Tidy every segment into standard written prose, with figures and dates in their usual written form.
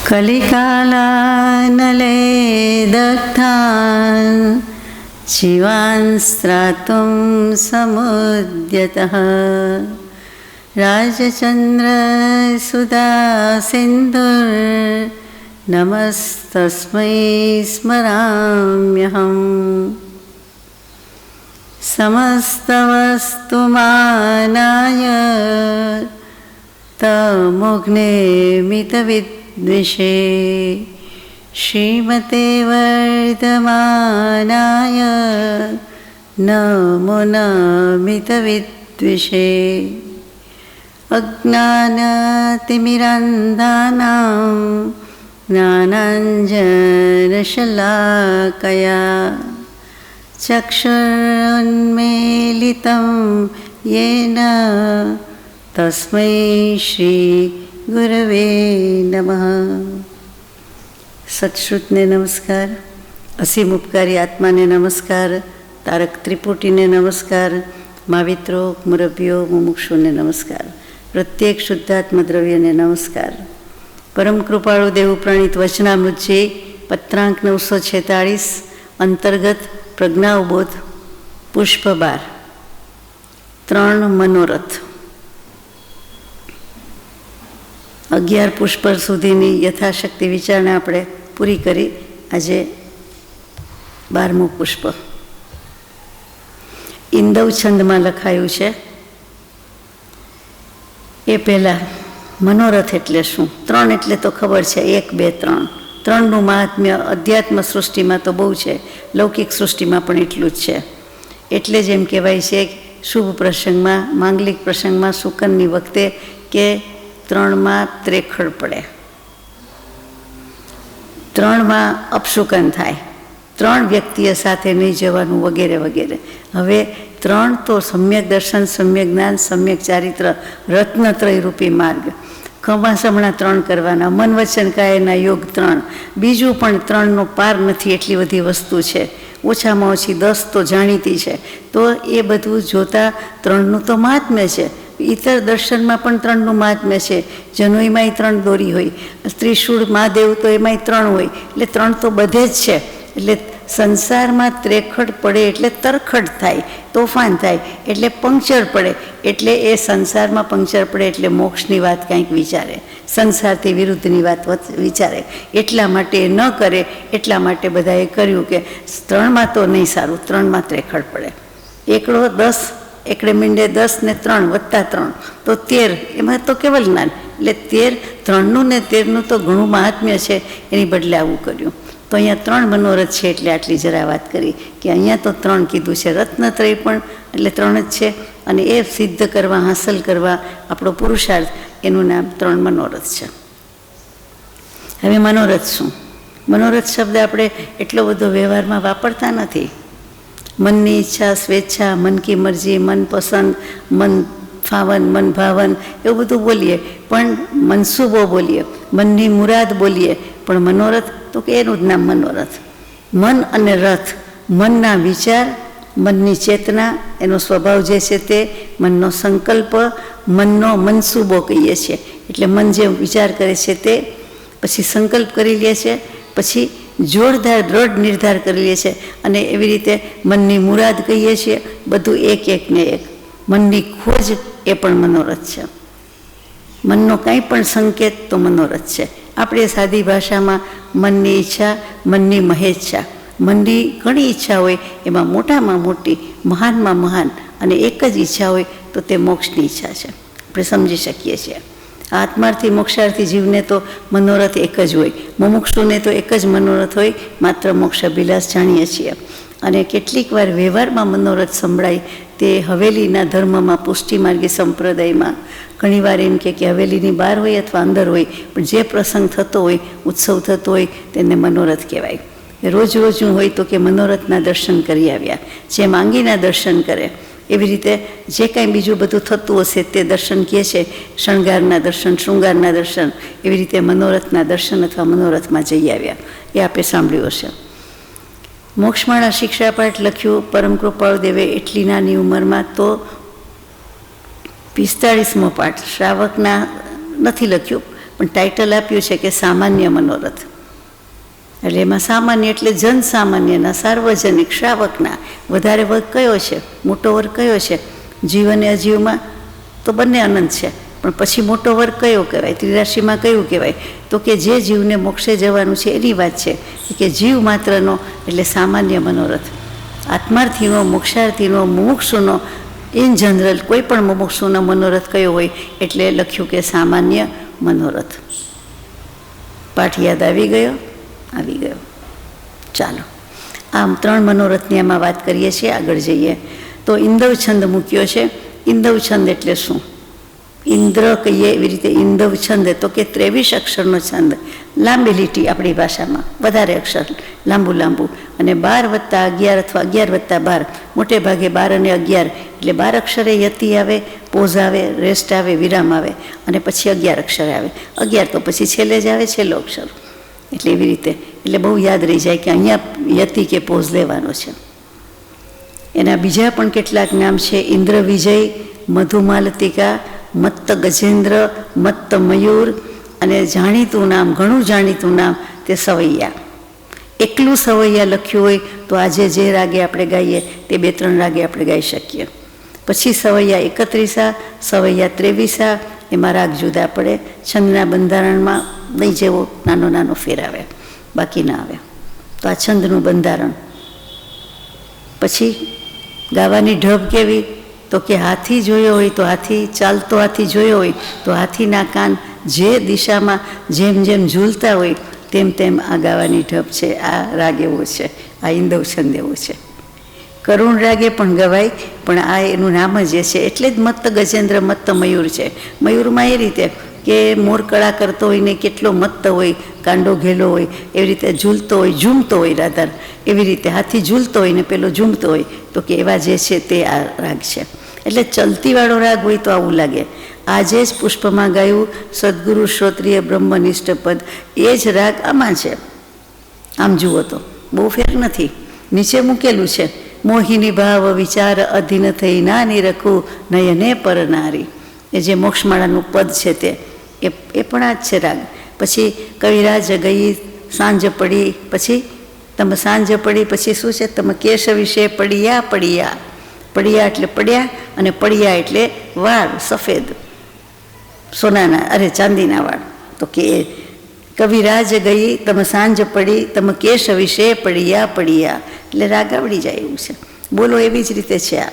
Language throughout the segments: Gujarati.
कलिकालानले दग्धान् जीवान् स्त्रातुं समुद्यतः राजचन्द्रसुधासिन्धुर्नमस्तस्मै स्मराम्यहम्। समस्तवस्तुमानाय तमोघ्नेमितविद्विषे श्रीमते वर्धमानाय नमो नमितविद्विषे। अज्ञानतिमिरान्धानां ज्ञानाञ्जनशलाकया चक्षुरुन्मीलितं येन तस्मै श्रीगुरवे नमः। सत्श्रुतने नमस्कार, असीम उपकारी आत्माने नमस्कार, तारक त्रिपुटीने नमस्कार, मावित्रो मुरब्यो मुमुक्षुने नमस्कार, प्रत्येक शुद्धात्म द्रव्यने नमस्कार। परम कृपाळु देव प्रणीत वचनामृतजी पत्रांक 946 अंतर्गत प्रज्ञावबोध पुष्प 12 3 मनोरथ 11 પુષ્પ સુધીની યથાશક્તિ વિચારણા આપણે પૂરી કરી. આજે 12મું પુષ્પ ઇન્દવ છંદમાં લખાયું છે. એ પહેલાં મનોરથ એટલે શું? 3 એટલે તો ખબર છે, 1 2 3. 3નું મહાત્મ્ય અધ્યાત્મ સૃષ્ટિમાં તો બહુ છે, લૌકિક સૃષ્ટિમાં પણ એટલું જ છે. એટલે જ એમ કહેવાય છે શુભ પ્રસંગમાં, માંગલિક પ્રસંગમાં શુકનની વખતે કે 3માં ત્રેખડ પડે, 3માં અપશુકન થાય, 3 વ્યક્તિએ સાથે નહીં જવાનું વગેરે વગેરે. હવે 3 તો સમ્યક દર્શન, સમ્યક જ્ઞાન, સમ્યક ચારિત્ર, રત્નત્રય રૂપી માર્ગ. ખમાસમણા 3 કરવાના, મન વચન કાયના યોગ 3. બીજું પણ 3નો પાર નથી, એટલી બધી વસ્તુ છે. ઓછામાં ઓછી 10 તો જાણીતી છે. તો એ બધું જોતાં 3નું તો મહાત્મ્ય છે. ઇતર દર્શનમાં પણ 3નું મહાત્મ્ય છે. જનોઈમાંય 3 દોરી હોય, ત્રિશૂળ મહાદેવ તો એમાંય 3 હોય, એટલે 3 તો બધે જ છે. એટલે સંસારમાં ત્રેખડ પડે એટલે તરખડ થાય, તોફાન થાય, એટલે પંક્ચર પડે, એટલે એ સંસારમાં પંક્ચર પડે એટલે મોક્ષની વાત કંઈક વિચારે, સંસારથી વિરુદ્ધની વાત વિચારે. એટલા માટે એ ન કરે, એટલા માટે બધાએ કર્યું કે 3માં તો નહીં સારું, 3માં ત્રેખડ પડે. એકડો 10, એકડે મીંડે 10 ને 3 વત્તા 3 તો 13, એમાં તો કેવલ જ્ઞાન. એટલે 13, 3નું ને 13નું તો ઘણું મહાત્મ્ય છે, એની બદલે આવું કર્યું. તો અહીંયા 3 મનોરથ છે એટલે આટલી જરા વાત કરી કે અહીંયા તો 3 કીધું છે. રત્નત્રય પણ એટલે 3 જ છે, અને એ સિદ્ધ કરવા, હાંસલ કરવા આપણો પુરુષાર્થ, એનું નામ 3 મનોરથ છે. હવે મનોરથ શું? મનોરથ શબ્દ આપણે એટલો બધો વ્યવહારમાં વાપરતા નથી. મનની ઈચ્છા, સ્વેચ્છા, મન કી મરજી, મનપસંદ, મન ફાવન, મન ભાવન, એવું બધું બોલીએ, પણ મનસૂબો બોલીએ, મનની મુરાદ બોલીએ, પણ મનોરથ તો કે એનું જ નામ મનોરથ. મન અને રથ, મનના વિચાર, મનની ચેતના, એનો સ્વભાવ જે છે તે, મનનો સંકલ્પ, મનનો મનસૂબો કહીએ છીએ. એટલે મન જે વિચાર કરે છે તે, પછી સંકલ્પ કરી લે છે, પછી જોરદાર દ્રઢ નિર્ધાર કરી લે છે, અને એવી રીતે મનની મુરાદ કહીએ છીએ. બધું એક એક ને એક. મનની ખોજ એ પણ મનોરથ છે. મનનો કાંઈ પણ સંકેત તો મનોરથ છે. આપણે સાદી ભાષામાં મનની ઈચ્છા, મનની મહેચ્છા, મનની ઘણી ઈચ્છા હોય, એમાં મોટામાં મોટી, મહાનમાં મહાન અને એક જ ઈચ્છા હોય તો તે મોક્ષની ઈચ્છા છે. આપણે સમજી શકીએ છીએ. આત્માર્થી મોક્ષાર્થી જીવને તો મનોરથ એક જ હોય, મુમુક્ષુને તો એક જ મનોરથ હોય, માત્ર મોક્ષ અભિલાષ જાણીએ છીએ. અને કેટલીક વાર વ્યવહારમાં મનોરથ સંભળાય તે હવેલીના ધર્મમાં, પુષ્ટિમાર્ગી સંપ્રદાયમાં ઘણીવાર એમ કે હવેલીની બહાર હોય અથવા અંદર હોય, પણ જે પ્રસંગ થતો હોય, ઉત્સવ થતો હોય, તેને મનોરથ કહેવાય. રોજ રોજનું હોય તો કે મનોરથના દર્શન કરી આવ્યા. જે માંગીના દર્શન કરે, એવી રીતે જે કાંઈ બીજું બધું થતું હશે તે દર્શન કહે છે, શણગારના દર્શન, શૃંગારના દર્શન, એવી રીતે મનોરથના દર્શન અથવા મનોરથમાં જઈ આવ્યા. એ આપણે સાંભળ્યું હશે. મોક્ષમાળા શિક્ષાપાઠ લખ્યું પરમ કૃપાળુ દેવે એટલી નાની ઉંમરમાં, તો 45મો પાઠ શ્રાવકના નથી લખ્યું, પણ ટાઇટલ આપ્યું છે કે સામાન્ય મનોરથ. એટલે એમાં સામાન્ય એટલે જનસામાન્યના, સાર્વજનિક, શ્રાવકના. વધારે વર્ગ કયો છે? મોટો વર્ગ કયો છે? જીવ અને અજીવમાં તો બંને અનંત છે, પણ પછી મોટો વર્ગ કયો કહેવાય? ત્રિરાશિમાં કયું કહેવાય? તો કે જે જીવને મોક્ષે જવાનું છે એની વાત છે કે જીવ માત્રનો એટલે સામાન્ય મનોરથ. આત્માર્થીનો, મોક્ષાર્થીનો, મુમુક્ષુનો, ઇન જનરલ કોઈ પણ મુમુક્ષુનો મનોરથ કયો હોય એટલે લખ્યું કે સામાન્ય મનોરથ. પાઠ યાદ આવી ગયો? આવી ગયો. ચાલો, આમ 3 મનોરથની આમાં વાત કરીએ છીએ. આગળ જઈએ તો ઇન્દવ છંદ મૂક્યો છે. ઇન્દવ છંદ એટલે શું? ઇન્દ્ર કહીએ એવી રીતે ઇન્દવ છંદ તો કે 23 અક્ષરનો છંદ, લાંબી લીટી આપણી ભાષામાં, વધારે અક્ષર, લાંબુ લાંબુ, અને 12 + 11 અથવા 11 + 12, મોટે ભાગે 12 અને 11 એટલે 12 અક્ષરે યતિ આવે, પોઝ આવે, રેસ્ટ આવે, વિરામ આવે, અને પછી 11 અક્ષરે આવે. 11 તો પછી છેલ્લે જ આવે, છેલ્લો અક્ષર. એટલે એવી રીતે એટલે બહુ યાદ રહી જાય કે અહીંયા યતિ કે પોઝ લેવાનો છે. એના બીજા પણ કેટલાક નામ છે. ઇન્દ્ર વિજય, મધુમાલતિકા, મત્ત ગજેન્દ્ર, મત્ત મયુર, અને જાણીતું નામ, ઘણું જાણીતું નામ તે સવૈયા. એકલું સવૈયા લખ્યું હોય તો આજે જે રાગે આપણે ગાઈએ તે 2-3 રાગે આપણે ગાઈ શકીએ. પછી સવૈયા 31, સવૈયા 23, એમાં રાગ જુદા પડે. છંદના બંધારણમાં નહીં જેવો નાનો નાનો ફેર આવે, બાકી ના આવે. તો આ છંદનું બંધારણ. પછી ગાવાની ઢબ કેવી? તો કે હાથી જોયો હોય તો હાથી, ચાલતો હાથી જોયો હોય તો હાથીના કાન જે દિશામાં જેમ જેમ ઝૂલતા હોય તેમ તેમ આ ગાવાની ઢબ છે. આ રાગ એવો છે, આ ઇન્દવ છંદ એવો છે. કરુણ રાગે પણ ગવાય, પણ આ એનું નામ જ એ છે એટલે જ મત્ત ગજેન્દ્ર, મત્ત મયુર છે. મયુરમાં એ રીતે કે મોર કળા કરતો હોય ને કેટલો મત્ત હોય, કાંડો ઘેલો હોય, એવી રીતે ઝૂલતો હોય, ઝૂમતો હોય રાધર, એવી રીતે હાથી ઝૂલતો હોય ને પેલો ઝૂમતો હોય, તો કે એવા જે છે તે આ રાગ છે. એટલે ચલતીવાળો રાગ હોય તો આવું લાગે. આજે જ પુષ્પમાં ગાયું સદગુરુ શ્રોત્રિય બ્રહ્મનિષ્ઠ પદ, એ જ રાગ આમાં છે. આમ જુઓ તો બહુ ફેર નથી. નીચે મૂકેલું છે મોહિની ભાવ વિચાર અધીન થઈ નાની રખું નયને પરનારી, એ જે મોક્ષમાળાનું પદ છે તે એ પણ આ જ છે રાગ. પછી કવિરાજ ગઈ સાંજ પડી, પછી તમે સાંજ પડી, પછી શું છે? તમે કેશ વિશે પડ્યા પડ્યા. પડ્યા એટલે પડ્યા, અને પડ્યા એટલે વાળ સફેદ સોનાના, અરે ચાંદીના વાળ. તો કે કવિરાજ ગઈ તમે સાંજ પડી, તમે કેશ વિશે પડ્યા પડ્યા, એટલે રાગ આવડી જાય એવું છે. બોલો એવી જ રીતે છે આ.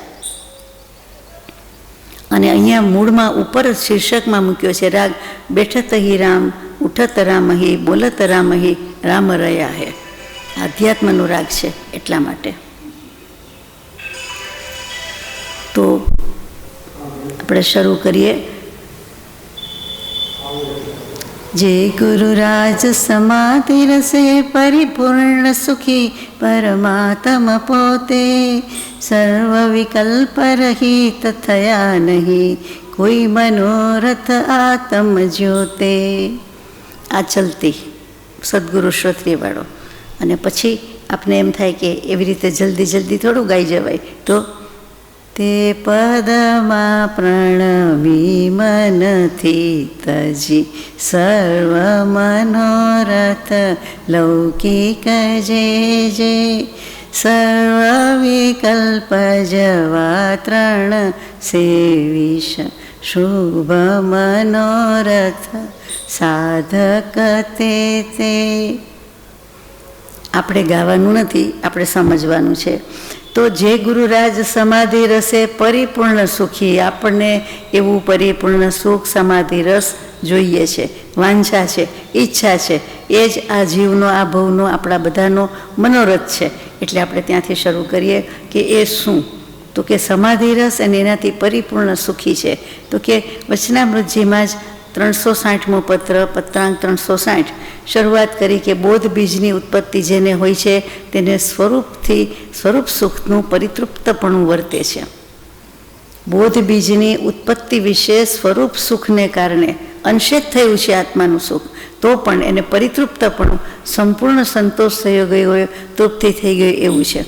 અને અહીંયા મૂળમાં ઉપર શીર્ષકમાં મૂક્યો છે રાગ બેઠત હિ રામ, ઉઠત રામહી, બોલત રામહી, રામ રહ્યા હે. આધ્યાત્મનો રાગ છે એટલા માટે. તો આપણે શરૂ કરીએ. જે ગુરુરાજ સમાધિ રસે પરિપૂર્ણ સુખી પરમાત્મ પોતે, સર્વ વિકલ્પ રહિત થયા નહીં, કોઈ મનોરથ આત્મ જ્યોતે. આ ચલતી સદગુરુ શ્રોત્રિયવાળો. અને પછી આપને એમ થાય કે એવી રીતે જલ્દી જલ્દી થોડું ગાઈ જવાય. તો તે પદમાં પ્રણવી મનથી તજી, સર્વ મનોરથ લૌકિક જે જે, સર્વ વિકલ્પ જવા 3 સેવિશ, શુભ મનોરથ સાધક તે. આપણે ગાવાનું નથી, આપણે સમજવાનું છે. તો જે ગુરુરાજ સમાધિ રસે પરિપૂર્ણ સુખી, આપણને એવું પરિપૂર્ણ સુખ સમાધિ રસ જોઈએ છે, વાંછા છે, ઈચ્છા છે. એ જ આ જીવનો, આ ભવનો, આપણા બધાનો મનોરથ છે. એટલે આપણે ત્યાંથી શરૂ કરીએ કે એ શું? તો કે સમાધિ રસ અને એનાથી પરિપૂર્ણ સુખી છે. તો કે વચનામૃતજીમાં જ 360મો પત્ર, પત્રાંક 360, શરૂઆત કરી કે બોધ બીજની ઉત્પત્તિ જેને હોય છે તેને સ્વરૂપથી સ્વરૂપ સુખનું પરિતૃપ્તપણું વર્તે છે. બોધ બીજની ઉત્પત્તિ વિશે સ્વરૂપ સુખને કારણે અંશે જ થયું છે આત્માનું સુખ, તો પણ એને પરિતૃપ્તપણું, સંપૂર્ણ સંતોષ થયો ગયો હોય, તૃપ્તિ થઈ ગઈ એવું છે.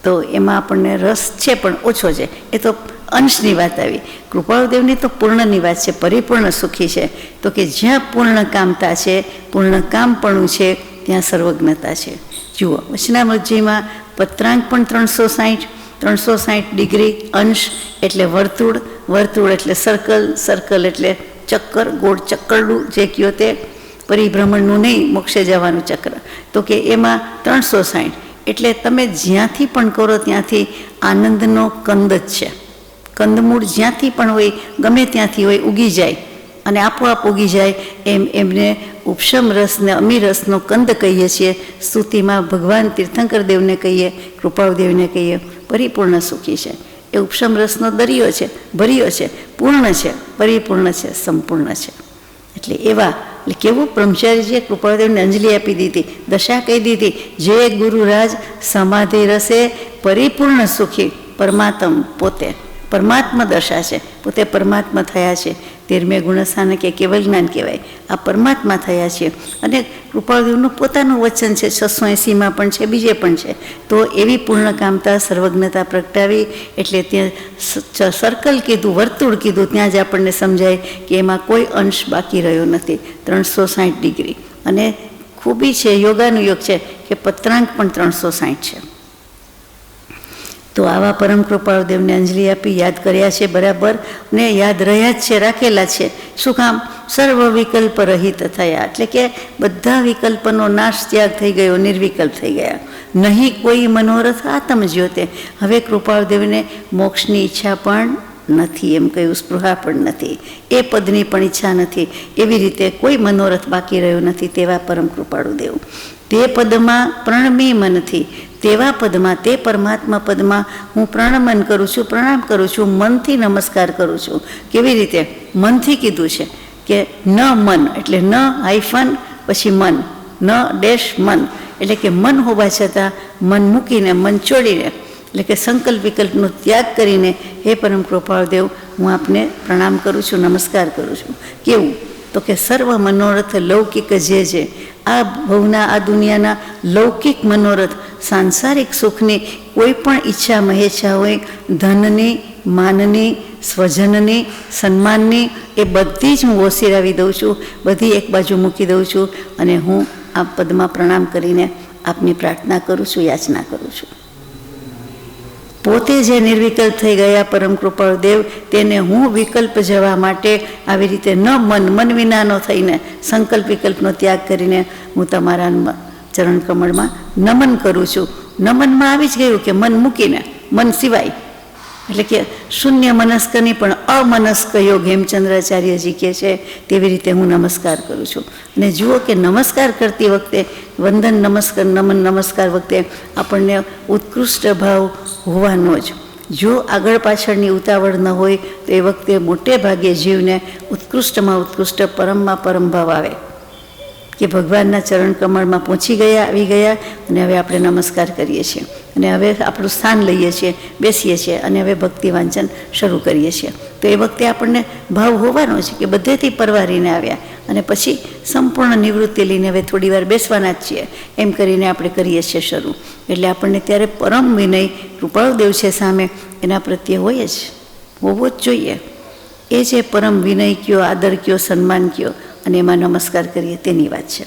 તો એમાં આપણને રસ છે પણ ઓછો છે. એ તો અંશની વાત આવી. કૃપાળુદેવની તો પૂર્ણની વાત છે, પરિપૂર્ણ સુખી છે. તો કે જ્યાં પૂર્ણ કામતા છે, પૂર્ણ કામપણું છે, ત્યાં સર્વજ્ઞતા છે. જુઓ, વચનામૃતજીમાં પત્રાંક પણ 360 ડિગ્રી, અંશ એટલે વર્તુળ, વર્તુળ એટલે સર્કલ, સર્કલ એટલે ચક્કર, ગોળ ચક્કરડું જે કયો તે, પરિભ્રમણનું નહીં, મોક્ષે જવાનું ચક્ર. તો કે એમાં 360 એટલે તમે જ્યાંથી પણ કરો ત્યાંથી આનંદનો કંદ જ છે. કંદમૂળ જ્યાંથી પણ હોય, ગમે ત્યાંથી હોય, ઉગી જાય અને આપોઆપ ઉગી જાય. એમને ઉપશમ રસને અમી રસનો કંદ કહીએ છીએ. સ્તુતિમાં ભગવાન તીર્થંકર દેવને કહીએ, કૃપાળુદેવને કહીએ, પરિપૂર્ણ સુખી છે. એ ઉપશમ રસનો દરિયો છે, ભર્યો છે, પૂર્ણ છે, પરિપૂર્ણ છે, સંપૂર્ણ છે. એટલે એવા, એટલે કેવું બ્રહ્મચારીજીએ કૃપાળુદેવને અંજલિ આપી દીધી, દશા કહી દીધી, જે ગુરુરાજ સમાધિ રસે પરિપૂર્ણ સુખી પરમાત્મ, પોતે પરમાત્મા દશા છે, પોતે પરમાત્મા થયા છે. 13મે ગુણસ્થાન કે કેવલ જ્ઞાન કહેવાય. આ પરમાત્મા થયા છે. અને કૃપાળુદેવનું પોતાનું વચન છે, 680માં પણ છે, બીજે પણ છે. તો એવી પૂર્ણકામતા, સર્વજ્ઞતા પ્રગટાવી. એટલે ત્યાં સર્કલ કીધું, વર્તુળ કીધું, ત્યાં જ આપણને સમજાય કે એમાં કોઈ અંશ બાકી રહ્યો નથી. 360 ડિગ્રી. અને ખૂબી છે, યોગાનુયોગ છે કે પત્રાંક પણ 360 છે. તો આવા પરમ કૃપાળુદેવને અંજલિ આપી, યાદ કર્યા છે બરાબર, ને યાદ રહ્યા જ છે, રાખેલા છે. શું કામ? સર્વ વિકલ્પ રહિત થયા, એટલે કે બધા વિકલ્પનો નાશ, ત્યાગ થઈ ગયો, નિર્વિકલ્પ થઈ ગયા. નહીં કોઈ મનોરથ આત્મ જ્યોતે. હવે કૃપાળુદેવને મોક્ષની ઈચ્છા પણ નથી, એમ કહ્યું, સ્પૃહા પણ નથી, એ પદની પણ ઈચ્છા નથી. એવી રીતે કોઈ મનોરથ બાકી રહ્યો નથી. તેવા પરમ કૃપાળુદેવ તે પદમાં પ્રણમી મનથી, તેવા પદમાં, તે પરમાત્મા પદમાં હું પ્રણમન કરું છું, પ્રણામ કરું છું, મનથી નમસ્કાર કરું છું. કેવી રીતે? મનથી કીધું છે કે ન મન એટલે ન હાઈફન પછી મન, ન ડેશ મન, એટલે કે મન હોવા છતાં મન મૂકીને, મન છોડીને, એટલે કે સંકલ્પ વિકલ્પનો ત્યાગ કરીને, હે પરમ કૃપાળુદેવ, હું આપને પ્રણામ કરું છું, નમસ્કાર કરું છું. કેવું? તો કે સર્વ મનોરથ લૌકિક જે આ ભવના, આ દુનિયાના લૌકિક મનોરથ, સાંસારિક સુખની કોઈ પણ ઈચ્છા મહેચ્છા હોય, ધનની, માનની, સ્વજનની, સન્માનની, એ બધી જ હું ઓસિરાવી દઉં છું, બધી એક બાજુ મૂકી દઉં છું. અને હું આ પદમાં પ્રણામ કરીને આપની પ્રાર્થના કરું છું, યાચના કરું છું. પોતે જે નિર્વિકલ્પ થઈ ગયા પરમ કૃપાળુદેવ, તેને હું વિકલ્પ જવા માટે આવી રીતે ન મન વિનાનો થઈને, સંકલ્પ વિકલ્પનો ત્યાગ કરીને હું તમારા ચરણ કમળમાં નમન કરું છું. નમનમાં આવી જ ગયું કે મન મૂકીને, મન સિવાય, એટલે કે શૂન્ય મનસ્કની પણ અમનસ્ક યોગ હેમચંદ્રાચાર્યજી કહે છે, તેવી રીતે હું નમસ્કાર કરું છું. અને જુઓ કે નમસ્કાર કરતી વખતે, વંદન નમસ્કાર, નમન નમસ્કાર વખતે આપણને ઉત્કૃષ્ટ ભાવ હોવાનો જ. જો આગળ પાછળની ઉતાવળ ન હોય તો એ વખતે મોટે ભાગે જીવને ઉત્કૃષ્ટમાં ઉત્કૃષ્ટ, પરમમાં પરમ ભાવ આવે કે ભગવાનના ચરણ કમળમાં પહોંચી ગયા, આવી ગયા. અને હવે આપણે નમસ્કાર કરીએ છીએ, અને હવે આપણું સ્થાન લઈએ છીએ, બેસીએ છીએ, અને હવે ભક્તિ વાંચન શરૂ કરીએ છીએ. તો એ વખતે આપણને ભાવ હોવાનો છે કે બધેથી પરવારીને આવ્યા, અને પછી સંપૂર્ણ નિવૃત્તિ લઈને હવે થોડી વાર બેસવાના જ છીએ, એમ કરીને આપણે કરીએ છીએ શરૂ. એટલે આપણને ત્યારે પરમ વિનય કૃપાળુદેવ છે સામે, એના પ્રત્યે હોય જ, હોવો જ જોઈએ. એ જે પરમ વિનય કયો, આદર કયો, સન્માન કયો, અને એમાં નમસ્કાર કરીએ, તેની વાત છે.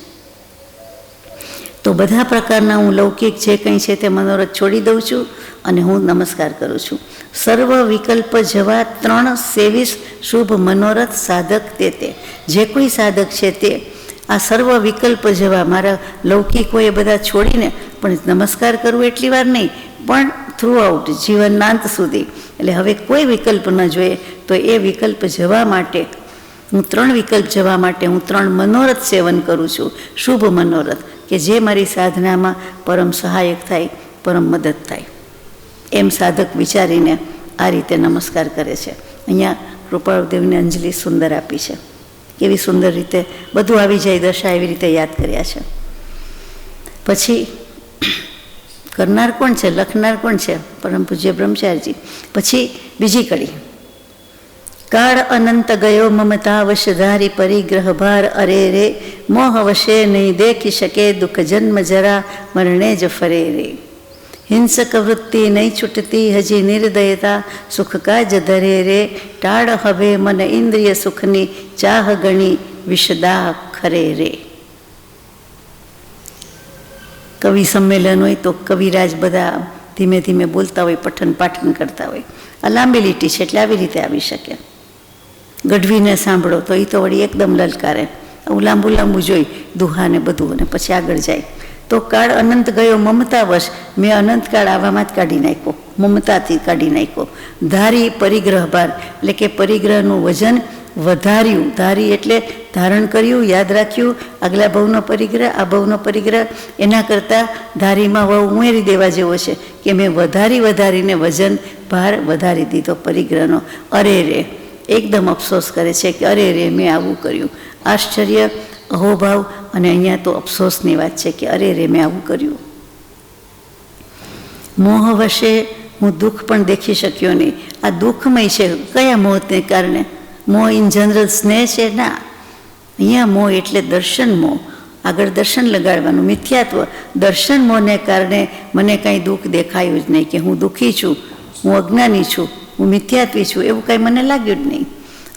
તો બધા પ્રકારના હું લૌકિક જે કંઈ છે તે મનોરથ છોડી દઉં છું, અને હું નમસ્કાર કરું છું. સર્વ વિકલ્પ જવા 323 શુભ મનોરથ સાધક તે જે કોઈ સાધક છે તે આ સર્વ વિકલ્પ જવા, મારા લૌકિકો એ બધા છોડીને પણ નમસ્કાર કરવું એટલી વાર નહીં, પણ થ્રુઆઉટ જીવનાંત સુધી. એટલે હવે કોઈ વિકલ્પ ન જોઈએ, તો એ વિકલ્પ જવા માટે હું 3 વિકલ્પ જવા માટે હું 3 મનોરથ સેવન કરું છું, શુભ મનોરથ, કે જે મારી સાધનામાં પરમ સહાયક થાય, પરમ મદદ થાય. એમ સાધક વિચારીને આ રીતે નમસ્કાર કરે છે. અહીંયા કૃપાળુદેવને અંજલિ સુંદર આપી છે. કેવી સુંદર રીતે બધું આવી જાય, દશા એવી રીતે યાદ કર્યા છે. પછી કરનાર કોણ છે, લખનાર કોણ છે? પરમ પૂજ્ય બ્રહ્મચારીજી. પછી બીજી કડી, કાળ અનંત ગયો મમતા વશધારી પરિગ્રહ ભાર, અરે રે મોહ વશે નહીં દેખી શકે, દુઃખ જન્મ જરા મરણે જ ફરે રે. હિંસક વૃત્તિ નહીં છૂટતી હજી નિર્દયતા સુખ કાજ ધરે રે, ટાળ હવે મન ઇન્દ્રિય સુખની ચાહ ગણી વિષદા ખરે રે. કવિ સંમેલન હોય તો કવિરાજ બધા ધીમે ધીમે બોલતા હોય, પઠન પાઠન કરતા હોય. આ લાંબી લીટી છે એટલે આવી રીતે આવી શકે. ગઢવીને સાંભળો તો એ તો વળી એકદમ લલકારે, આવું લાંબુ લાંબુ જોઈ દુહાને બધું, અને પછી આગળ જાય. તો કાળ અનંત ગયો મમતાવશ, મેં અનંતકાળ આવામાં જ કાઢી નાખ્યો, મમતાથી કાઢી નાખ્યો. ધારી પરિગ્રહ ભાર, એટલે કે પરિગ્રહનું વજન વધાર્યું. ધારી એટલે ધારણ કર્યું, યાદ રાખ્યું. આગલા ભવનો પરિગ્રહ, આ ભવનો પરિગ્રહ, એના કરતાં ધારીમાં વહુ ઉમેરી દેવા જેવો છે કે મેં વધારીને વજન ભાર વધારી દીધો પરિગ્રહનો. અરે રે, એકદમ અફસોસ કરે છે કે અરે રે મેં આવું કર્યું. આશ્ચર્ય, અહોભાવ, અને અહીંયા તો અફસોસની વાત છે કે અરે રે મેં આવું કર્યું. મોહ વશે હું દુઃખ પણ દેખી શક્યો નહીં. આ દુઃખમય છે. કયા મોહને કારણે? મોહ ઇન જનરલ સ્નેહ છે? ના, અહીંયા મોહ એટલે દર્શન મોહ. આગળ દર્શન લગાડવાનું, મિથ્યાત્વ. દર્શન મોહને કારણે મને કાંઈ દુઃખ દેખાયું જ નહીં, કે હું દુઃખી છું, હું અજ્ઞાની છું, હું મિથ્યાત્વી છું, એવું કાંઈ મને લાગ્યું જ નહીં.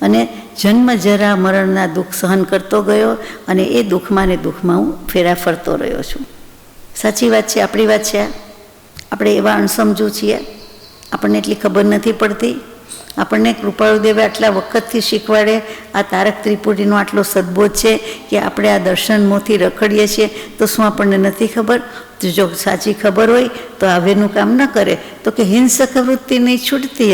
અને જન્મ જરા મરણના દુઃખ સહન કરતો ગયો, અને એ દુઃખમાં ને દુઃખમાં હું ફેરા ફરતો રહ્યો છું. સાચી વાત છે, આપણી વાત છે. આપણે એવા અણસમજુ છીએ, આપણને એટલી ખબર નથી પડતી. આપણને કૃપાળુદેવે આટલા વખતથી શીખવાડે, આ તારક ત્રિપુટીનો આટલો સદબોધ છે કે આપણે આ દર્શન મોહથી રખડીએ છીએ, તો શું આપણને નથી ખબર? જો સાચી ખબર હોય તો આવેનું કામ ન કરે. તો કે હિંસક વૃત્તિ નહીં છૂટતી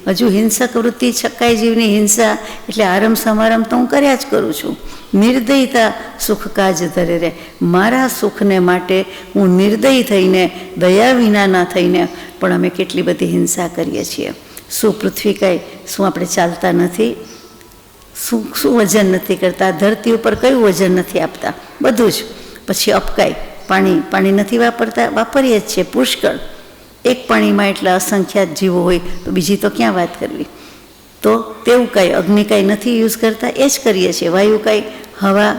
હજુ હિંસક વૃત્તિ, છકાઈ જીવની હિંસા, એટલે આરંભ સમારંભ તો હું કર્યા જ કરું છું. નિર્દયતા સુખ કાજ ધરે રે, મારા સુખને માટે હું નિર્દય થઈને, દયા વિનાના થઈને પણ અમે કેટલી બધી હિંસા કરીએ છીએ. શું પૃથ્વી કાંઈ, શું આપણે ચાલતા નથી? શું વજન નથી કરતા? ધરતી ઉપર કયું વજન નથી આપતા? બધું જ. પછી અપકાય, પાણી નથી વાપરતા? વાપરીએ જ છીએ પુષ્કળ. એક પાણીમાં એટલા અસંખ્યાત જીવો હોય તો બીજી તો ક્યાં વાત કરવી? તો તેવું કાંઈ અગ્નિ કાંઈ નથી યુઝ કરતા? એ જ કરીએ છીએ. વાયુ કાંઈ, હવા,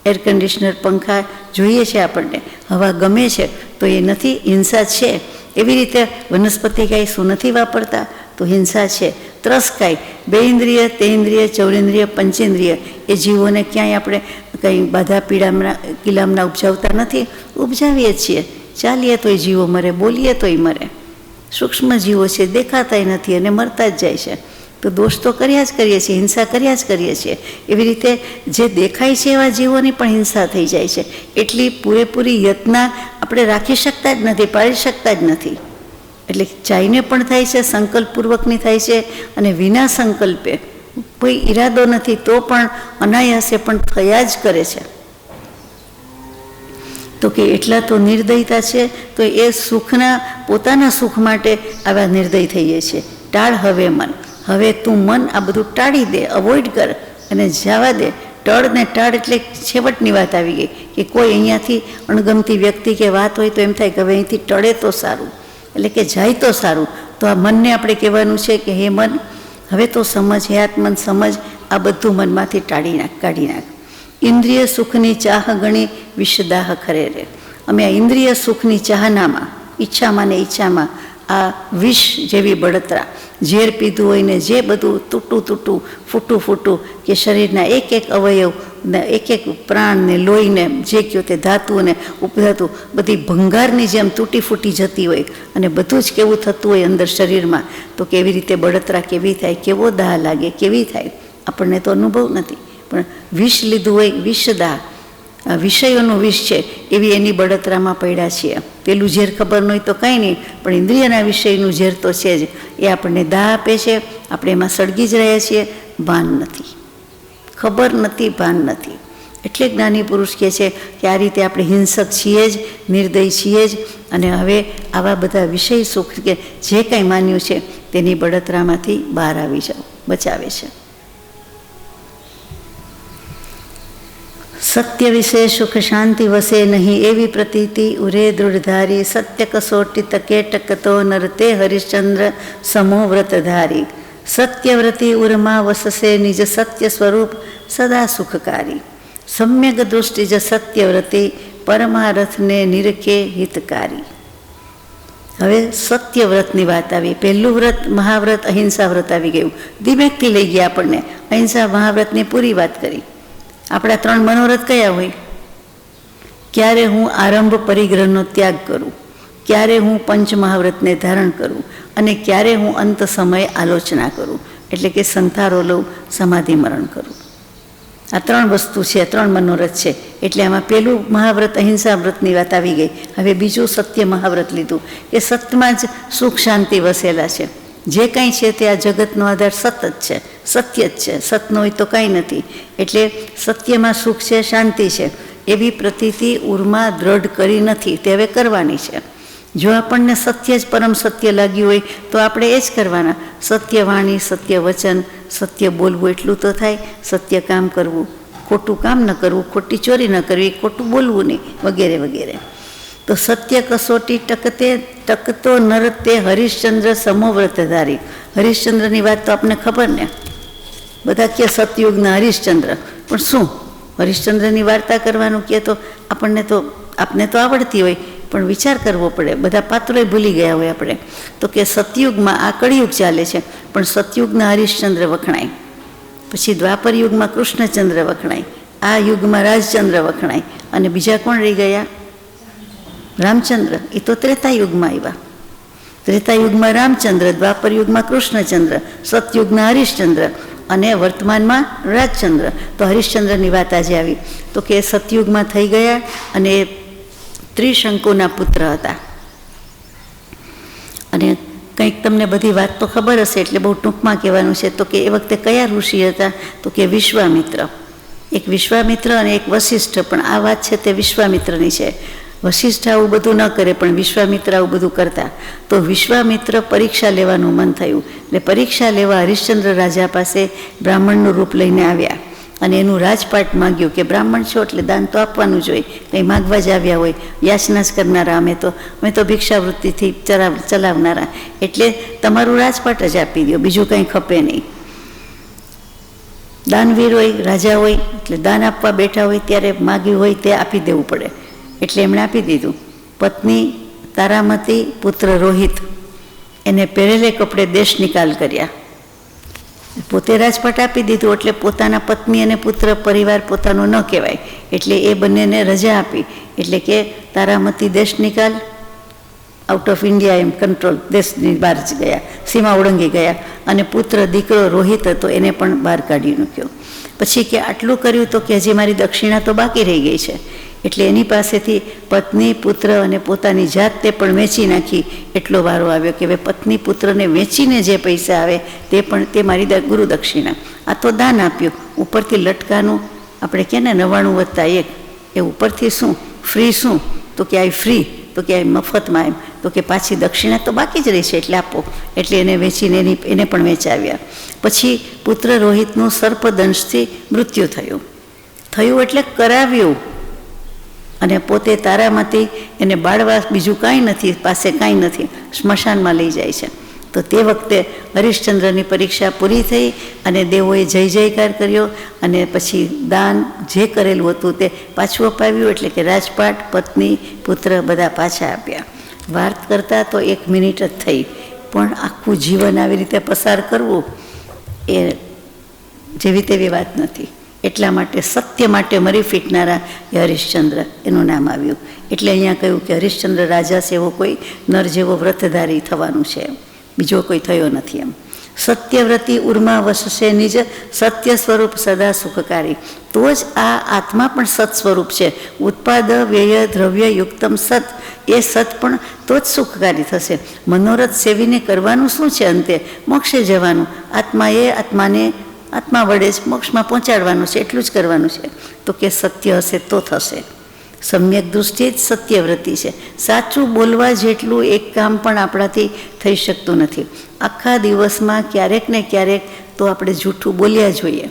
એર કન્ડિશનર, પંખા જોઈએ છે આપણને, હવા ગમે છે, તો એ નથી? હિંસા છે. એવી રીતે વનસ્પતિ કાંઈ શું નથી વાપરતા? તો હિંસા છે. ત્રસ કાંઈ, બે ઇન્દ્રિય, તે ઇન્દ્રિય, ચૌરેન્દ્રિય, પંચેન્દ્રિય, એ જીવોને ક્યાંય આપણે કંઈ બાધા પીડામણા કિલામના ઉપજાવતા નથી? ઉપજાવીએ છીએ. ચાલીએ તોય જીવો મરે, બોલીએ તોય મરે. સૂક્ષ્મ જીવો છે, દેખાતાય નથી અને મરતા જ જાય છે. તો દોષ તો કર્યા જ કરીએ છીએ, હિંસા કર્યા જ કરીએ છીએ. એવી રીતે જે દેખાય છે એવા જીવોની પણ હિંસા થઈ જાય છે. એટલી પૂરેપૂરી યત્ના આપણે રાખી શકતા જ નથી, પાળી શકતા જ નથી. એટલે ચાઈને પણ થાય છે, સંકલ્પપૂર્વકની થાય છે, અને વિના સંકલ્પે, કોઈ ઈરાદો નથી તો પણ અનાયાસે પણ થયા જ કરે છે. તો કે એટલા તો નિર્દયતા છે. તો એ સુખના, પોતાના સુખ માટે આવા નિર્દય થઈએ છીએ. ટાળ હવે મન, હવે તું મન આ બધું ટાળી દે, અવોઇડ કર અને જવા દે. ટળ ને ટાળ એટલે છેવટની વાત આવી ગઈ કે કોઈ અહીંયાથી અણગમતી વ્યક્તિ કે વાત હોય તો એમ થાય કે હવે અહીંથી ટળે તો સારું, એટલે કે જાય તો સારું. તો આ મનને આપણે કહેવાનું છે કે હે મન, હવે તો સમજ, હે આત્મન સમજ, આ બધું મનમાંથી કાઢી નાખ. ઇન્દ્રિય સુખની ચાહ ગણી વિષદાહ ખરે રે. અમે આ ઇન્દ્રિય સુખની ચાહનામાં, ઈચ્છામાં ને ઈચ્છામાં આ વિષ જેવી બળતરા, ઝેર પીધું હોય ને જે બધું તૂટું ફૂટું કે શરીરના એક એક અવયવ, એક એક પ્રાણને, લોહીને, જે કહો તે ધાતુને ઉપધાતુ બધી ભંગારની જેમ તૂટી ફૂટી જતી હોય, અને બધું જ કેવું થતું હોય અંદર શરીરમાં, તો કેવી રીતે બળતરા કેવી થાય, કેવો દાહ લાગે, કેવી થાય, આપણને તો અનુભવ નથી. પણ વિષ લીધું હોય, વિષદાહ, વિષયોનું વિષ છે એવી એની બળતરામાં પડ્યા છીએ. પેલું ઝેર ખબર ન હોય તો કંઈ નહીં, પણ ઇન્દ્રિયના વિષયનું ઝેર તો છે જ. એ આપણને દાહ આપે છે, આપણે એમાં સળગી જ રહ્યા છીએ. ભાન નથી, ખબર નથી, ભાન નથી. એટલે જ્ઞાની પુરુષ કહે છે કે આ રીતે આપણે હિંસક છીએ જ, નિર્દય છીએ જ, અને હવે આવા બધા વિષય સુખ કે જે કાંઈ માન્યું છે તેની બળતરામાંથી બહાર આવી જાઓ, બચાવે છે. સત્ય વિશે સુખ શાંતિ વસે નહીં એવી પ્રતીતિ ઉરે દૃઢધારી. સત્ય કસોટી તકે ટકતો નરતે હરિશ્ચંદ્ર સમો વ્રતધારી. સત્યવ્રતી ઉરમાં વસશે નિજ સત્ય સ્વરૂપ સદા સુખકારી. સમ્યક દૃષ્ટિ જ સત્યવ્રતી પરમારથને નિરખે હિતકારી. હવે સત્ય વ્રતની વાત આવી. પહેલું વ્રત મહાવ્રત અહિંસા વ્રત આવી ગયું. ધીમેકથી લઈ ગયા આપણને. અહિંસા મહાવ્રતની પૂરી વાત કરી. આપણા 3 મનોરથ કયા હોય? ક્યારે હું આરંભ પરિગ્રહનો ત્યાગ કરું, ક્યારે હું પંચ મહાવ્રતને ધારણ કરું, અને ક્યારે હું અંત સમયે આલોચના કરું, એટલે કે સંથારો લઉં, સમાધિ મરણ કરું. આ 3 વસ્તુ છે, 3 મનોરથ છે. એટલે આમાં પહેલું મહાવ્રત અહિંસા વ્રતની વાત આવી ગઈ. હવે બીજું સત્ય મહાવ્રત લીધું કે સતમાં જ સુખ શાંતિ વસેલા છે. જે કંઈ છે તે આ જગતનો આધાર સત જ છે, સત્ય જ છે. સત ન હોય તો કાંઈ નથી. એટલે સત્યમાં સુખ છે, શાંતિ છે, એવી પ્રતીતિ ઉર્મા દ્રઢ કરી નથી, તે હવે કરવાની છે. જો આપણને સત્ય જ પરમ સત્ય લાગ્યું હોય તો આપણે એ જ કરવાના. સત્ય વાણી, સત્ય વચન, સત્ય બોલવું એટલું તો થાય. સત્ય કામ કરવું, ખોટું કામ ન કરવું, ખોટી ચોરી ન કરવી, ખોટું બોલવું નહીં, વગેરે વગેરે. તો સત્ય કસોટી ટકતો નરતે હરિશ્ચંદ્ર સમોવ્રતધારી. હરિશ્ચંદ્રની વાત તો આપને ખબર ને, બધા કે સતયુગના હરિશ્ચંદ્ર, પણ શું હરિશ્ચંદ્રની વાર્તા કરવાનું કહે તો આપને તો આવડતી હોય, પણ વિચાર કરવો પડે. બધા પાત્રોય ભૂલી ગયા હોય આપણે. તો કે સતયુગમાં આ કળિયુગ ચાલે છે, પણ સતયુગના હરિશ્ચંદ્ર વખણાય, પછી દ્વાપર યુગમાં કૃષ્ણચંદ્ર વખણાય, આ યુગમાં રાજચંદ્ર વખણાય, અને બીજા કોણ રહી ગયા? રામચંદ્ર. એ તો ત્રેતાયુગમાં આવ્યા. ત્રેતાયુગમાં રામચંદ્ર, દ્વાપર યુગમાં કૃષ્ણચંદ્ર, સતયુગના હરિશ્ચંદ્ર, અને વર્તમાનમાં રાજચંદ્ર. તો હરિશ્ચંદ્રની વાત આજે આવી. તો કે સતયુગમાં થઈ ગયા, અને ત્રિશંકુના પુત્ર હતા. અને કંઈક તમને બધી વાત તો ખબર હશે, એટલે બહુ ટૂંકમાં કહેવાનું છે. તો કે એ વખતે કયા ઋષિ હતા? તો કે વિશ્વામિત્ર. એક વિશ્વામિત્ર અને એક વશિષ્ઠ. પણ આ વાત છે તે વિશ્વામિત્રની છે. વશિષ્ઠ આવું બધું ન કરે, પણ વિશ્વામિત્ર આવું બધું કરતા. તો વિશ્વામિત્ર પરીક્ષા લેવાનું મન થયું, એટલે પરીક્ષા લેવા હરિશ્ચંદ્ર રાજા પાસે બ્રાહ્મણનું રૂપ લઈને આવ્યા, અને એનું રાજપાટ માગ્યું કે બ્રાહ્મણ છો એટલે દાન તો આપવાનું જોઈએ, કંઈ માગવા જ આવ્યા હોય, યાચના જ કરનારા અમે તો ભિક્ષાવૃત્તિથી ચલાવનારા, એટલે તમારું રાજપાટ જ આપી દો, બીજું કંઈ ખપે નહીં. દાનવીર હોય, રાજા હોય, એટલે દાન આપવા બેઠા હોય ત્યારે માગ્યું હોય તે આપી દેવું પડે. એટલે એમણે આપી દીધું. પત્ની તારામતી, પુત્ર રોહિત, એને પહેરેલે કપડે દેશ નિકાલ કર્યા. પોતે રાજપાટ આપી દીધું, એટલે પોતાના પત્ની અને પુત્ર પરિવાર પોતાનો ન કહેવાય, એટલે એ બંનેને રજા આપી. એટલે કે તારામતી દેશ નિકાલ, આઉટ ઓફ ઇન્ડિયા, એમ કંટ્રોલ, દેશની બહાર જ ગયા, સીમા ઓળંગી ગયા. અને પુત્ર દીકરો રોહિત હતો, એને પણ બહાર કાઢી મૂક્યો. પછી કે આટલું કર્યું તો કે હજી મારી દક્ષિણા તો બાકી રહી ગઈ છે. એટલે એની પાસેથી પત્ની, પુત્ર અને પોતાની જાતને પણ વેચી નાખી. એટલો વારો આવ્યો કે હવે પત્ની પુત્રને વેચીને જે પૈસા આવે તે મારી ગુરુ દક્ષિણા. આ તો દાન આપ્યું, ઉપરથી લટકાનું આપણે કહે ને 99+1, એ ઉપરથી શું ફ્રી? શું તો કે આ ફ્રી, તો કે મફતમાં. એમ તો કે પાછી દક્ષિણા તો બાકી જ રહી છે, એટલે આપો. એટલે એને વેચીને એને પણ વેચાવ્યા. પછી પુત્ર રોહિતનું સર્પદંશથી મૃત્યુ થયું એટલે કરાવ્યું. અને પોતે તારામાંથી એને બાળવા બીજું કાંઈ નથી, પાસે કાંઈ નથી, સ્મશાનમાં લઈ જાય છે. તો તે વખતે હરિશ્ચંદ્રની પરીક્ષા પૂરી થઈ, અને દેવોએ જય જયકાર કર્યો, અને પછી દાન જે કરેલું હતું તે પાછું અપાવ્યું. એટલે કે રાજપાટ, પત્ની, પુત્ર બધા પાછા આપ્યા. વાત કરતાં તો 1 મિનિટ જ થઈ, પણ આખું જીવન આવી રીતે પસાર કરવું એ જેવી તેવી વાત નથી. એટલા માટે સત્ય માટે મરી ફીટનારા એ હરિશ્ચંદ્ર એનું નામ આવ્યું. એટલે અહીંયા કહ્યું કે હરિશ્ચંદ્ર રાજા છે એવો કોઈ નર જેવો વ્રતધારી થવાનું છે, બીજો કોઈ થયો નથી. એમ સત્યવ્રતી ઉર્મા વસશે નિજ સત્ય સ્વરૂપ સદા સુખકારી. તો જ આ આત્મા પણ સત સ્વરૂપ છે. ઉત્પાદ વ્યય દ્રવ્ય યુક્તમ સત, એ સત પણ તો જ સુખકારી થશે. મનોરથ સેવીને કરવાનું શું છે? અંતે મોક્ષે જવાનું. આત્મા વડે જ મોક્ષમાં પહોંચાડવાનું છે, એટલું જ કરવાનું છે. તો કે સત્ય હશે તો થશે. સમ્યક દૃષ્ટિ જ સત્યવ્રતિ છે. સાચું બોલવા જેટલું એક કામ પણ આપણાથી થઈ શકતું નથી. આખા દિવસમાં ક્યારેક ને ક્યારેક તો આપણે જૂઠું બોલ્યા જોઈએ.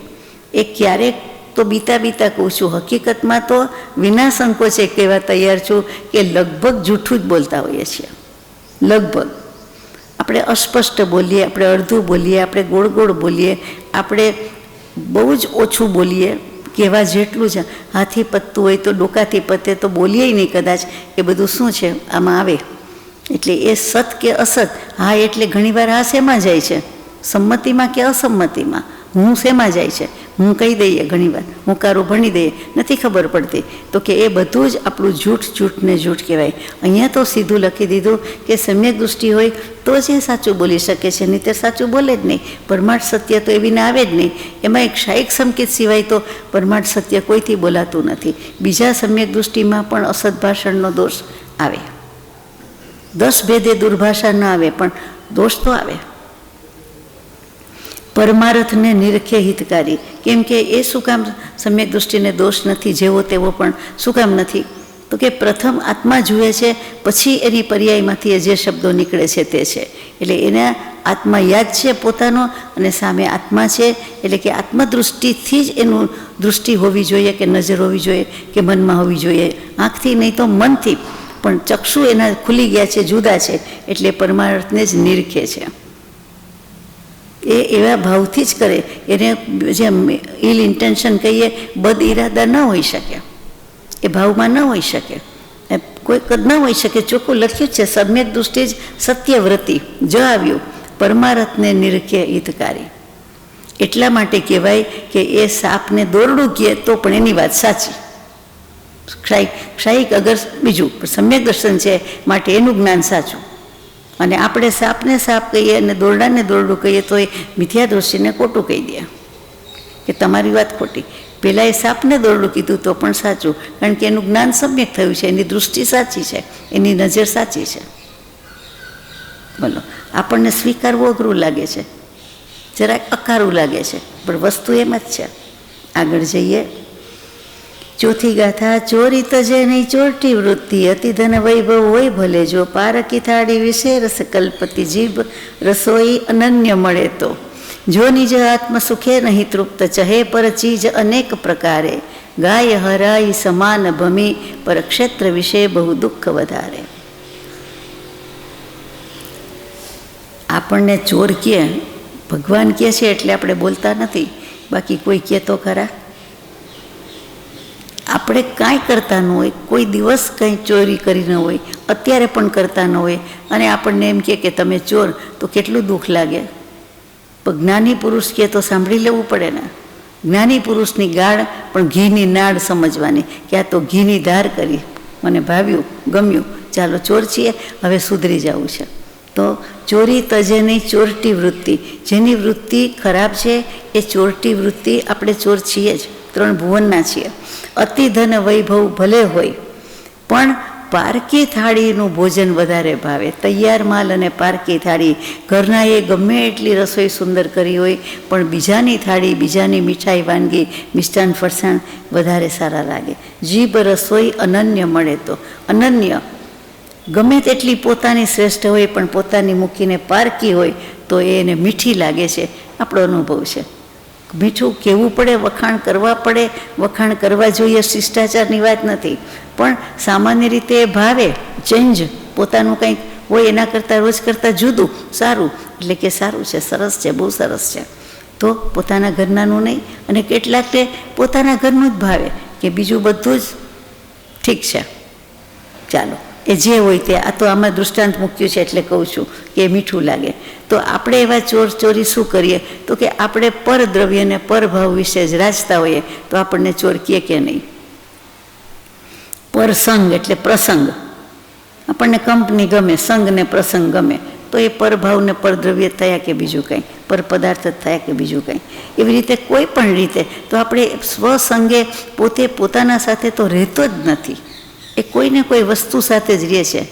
એ ક્યારેક તો બીતા કહું છું, હકીકતમાં તો વિના સંકોચે કહેવા તૈયાર છું કે લગભગ જૂઠું જ બોલતા હોઈએ છીએ. લગભગ આપણે અસ્પષ્ટ બોલીએ, આપણે અડધું બોલીએ, આપણે ગોળ બોલીએ, આપણે બહુ જ ઓછું બોલીએ. કહેવા જેટલું છે, હાથી પતતું હોય તો ડોકાથી પતે તો બોલીએ નહીં કદાચ. એ બધું શું છે આમાં આવે. એટલે એ સત કે અસત, હા એટલે ઘણીવાર આ શેમાં જાય છે, સંમતિમાં કે અસંમતિમાં, હું શેમાં જાય છે, હું કહી દઈએ ઘણીવાર, હું કારું ભણી દઈએ, નથી ખબર પડતી. તો કે એ બધું જ આપણું જૂઠને જૂઠ કહેવાય. અહીંયા તો સીધું લખી દીધું કે સમ્યક દૃષ્ટિ હોય તો જ એ સાચું બોલી શકે છે, નહીં તો સાચું બોલે જ નહીં. પરમાર્થ સત્ય તો એવીને આવે જ નહીં. એમાં એક શાયિક સંકેત સિવાય તો પરમાર્થ સત્ય કોઈથી બોલાતું નથી. બીજા સમ્યક દૃષ્ટિમાં પણ અસત ભાષણનો દોષ આવે, 10 ભેદે દુર્ભાષા ન આવે પણ દોષ તો આવે. પરમાર્થને નિરખે હિતકારી, કેમ કે એ શું કામ સમ્યક દૃષ્ટિને દોષ નથી, જેવો તેવો પણ શું કામ નથી? તો કે પ્રથમ આત્મા જુએ છે, પછી એની પર્યાયમાંથી જે શબ્દો નીકળે છે તે છે. એટલે એના આત્મા યાદ છે પોતાનો, અને સામે આત્મા છે. એટલે કે આત્મદૃષ્ટિથી જ એનું દૃષ્ટિ હોવી જોઈએ, કે નજર હોવી જોઈએ, કે મનમાં હોવી જોઈએ. આંખથી નહીં તો મનથી, પણ ચક્ષુ એના ખુલી ગયા છે, જુદા છે, એટલે પરમાર્થને જ નિરખે છે. એ એવા ભાવથી જ કરે. એને જે ઇલ ઇન્ટેન્શન કહીએ, બદ ઇરાદા ન હોઈ શકે, એ ભાવમાં ન હોઈ શકે, કોઈ કદ ન હોઈ શકે. ચોખ્ખું લખ્યું છે, સમ્યક દૃષ્ટિ જ સત્યવ્રતિ જ આવ્યું, પરમાર્થને નિરખે હિતકારી. એટલા માટે કહેવાય કે એ સાપને દોરડું કહે તો પણ એની વાત સાચી. ક્ષાયિક અગર બીજું, સમ્યક દર્શન છે માટે એનું જ્ઞાન સાચું. અને આપણે સાપને સાપ કહીએ અને દોરડાને દોરડું કહીએ તો એ મિથ્યા દૃષ્ટિને ખોટું કહી દે કે તમારી વાત ખોટી. પહેલાં એ સાપને દોરડું કીધું તો પણ સાચું, કારણ કે એનું જ્ઞાન સમ્યક થયું છે, એની દૃષ્ટિ સાચી છે, એની નજર સાચી છે. બોલો, આપણને સ્વીકારવું અઘરું લાગે છે, જરાક અકારું લાગે છે, પણ વસ્તુ એમ જ છે. આગળ જઈએ. ચોથી ગાથા. ચોરી તજે નહીં ચોરટી વૃત્તિ, અતિ ધન વૈભવ હોય ભલે જો, પારકી થાળી વિશે રસ કલ્પતી જીભ, રસોઈ અનન્ય મળે તો. જો નિજ આત્મ સુખે નહીં તૃપ્ત, ચહે પર ચીજ અનેક પ્રકારે, ગાય હરાઈ સમાન ભમી, પર ક્ષેત્ર વિશે બહુ દુઃખ વધારે. આપણને ચોર કહે, ભગવાન કહે છે એટલે આપણે બોલતા નથી, બાકી કોઈ કહે તો ખરા. આપણે કાંઈ કરતા ન હોય, કોઈ દિવસ કંઈ ચોરી કરી ન હોય, અત્યારે પણ કરતા ન હોય, અને આપણને એમ કહે કે તમે ચોર, તો કેટલું દુઃખ લાગે. પણ જ્ઞાની પુરુષ કહે તો સાંભળી લેવું પડે ને. જ્ઞાની પુરુષની ગાળ પણ ઘીની નાળ સમજવાની, કે આ તો ઘીની ધાર કરી, મને ભાવ્યું, ગમ્યું, ચાલો ચોર છીએ, હવે સુધરી જવું છે. તો ચોરી તજેની ચોરટી વૃત્તિ, જેની વૃત્તિ ખરાબ છે એ ચોરટી વૃત્તિ, આપણે ચોર છીએ જ, 3 ભુવનના છીએ. અતિ ધન વૈભવ ભલે હોય, પણ પારકી થાળીનું ભોજન વધારે ભાવે. તૈયાર માલ અને પારકી થાળી, ઘરના એ ગમે એટલી રસોઈ સુંદર કરી હોય, પણ બીજાની થાળી, બીજાની મીઠાઈ વાનગી, મિષ્ટાન ફરસાણ વધારે સારા લાગે. જીભ રસોઈ અનન્ય મળે તો. અનન્ય ગમે તેટલી પોતાની શ્રેષ્ઠ હોય, પણ પોતાની મૂકીને પારકી હોય તો એને મીઠી લાગે છે. આપણો અનુભવ છે. મીઠું કહેવું પડે, વખાણ કરવા પડે, વખાણ કરવા જોઈએ, શિષ્ટાચારની વાત નથી, પણ સામાન્ય રીતે એ ભાવે. ચેન્જ પોતાનું કંઈક હોય એના કરતાં રોજ કરતાં જુદું સારું, એટલે કે સારું છે, સરસ છે, બહુ સરસ છે. તો પોતાના ઘરનાનું નહીં. અને કેટલાકને પોતાના ઘરનું જ ભાવે, કે બીજું બધું જ ઠીક છે, ચાલો એ જે હોય તે. આ તો આમાં દૃષ્ટાંત મૂક્યું છે એટલે કહું છું કે મીઠું લાગે. તો આપણે એવા ચોરી શું કરીએ? તો કે આપણે પરદ્રવ્યને પરભાવ વિશે જ રાજતા હોઈએ તો આપણને ચોર કહે કે નહીં. પરસંગ એટલે પ્રસંગ, આપણને કંપની ગમે, સંગ ને પ્રસંગ ગમે, તો એ પરભાવને પરદ્રવ્ય થયા કે બીજું કંઈ, પર પદાર્થ થયા કે બીજું કંઈ. એવી રીતે કોઈ પણ રીતે તો આપણે સ્વસંગે પોતે પોતાના સાથે તો રહેતો જ નથી, એ કોઈને કોઈ વસ્તુ સાથે જ રહે છે.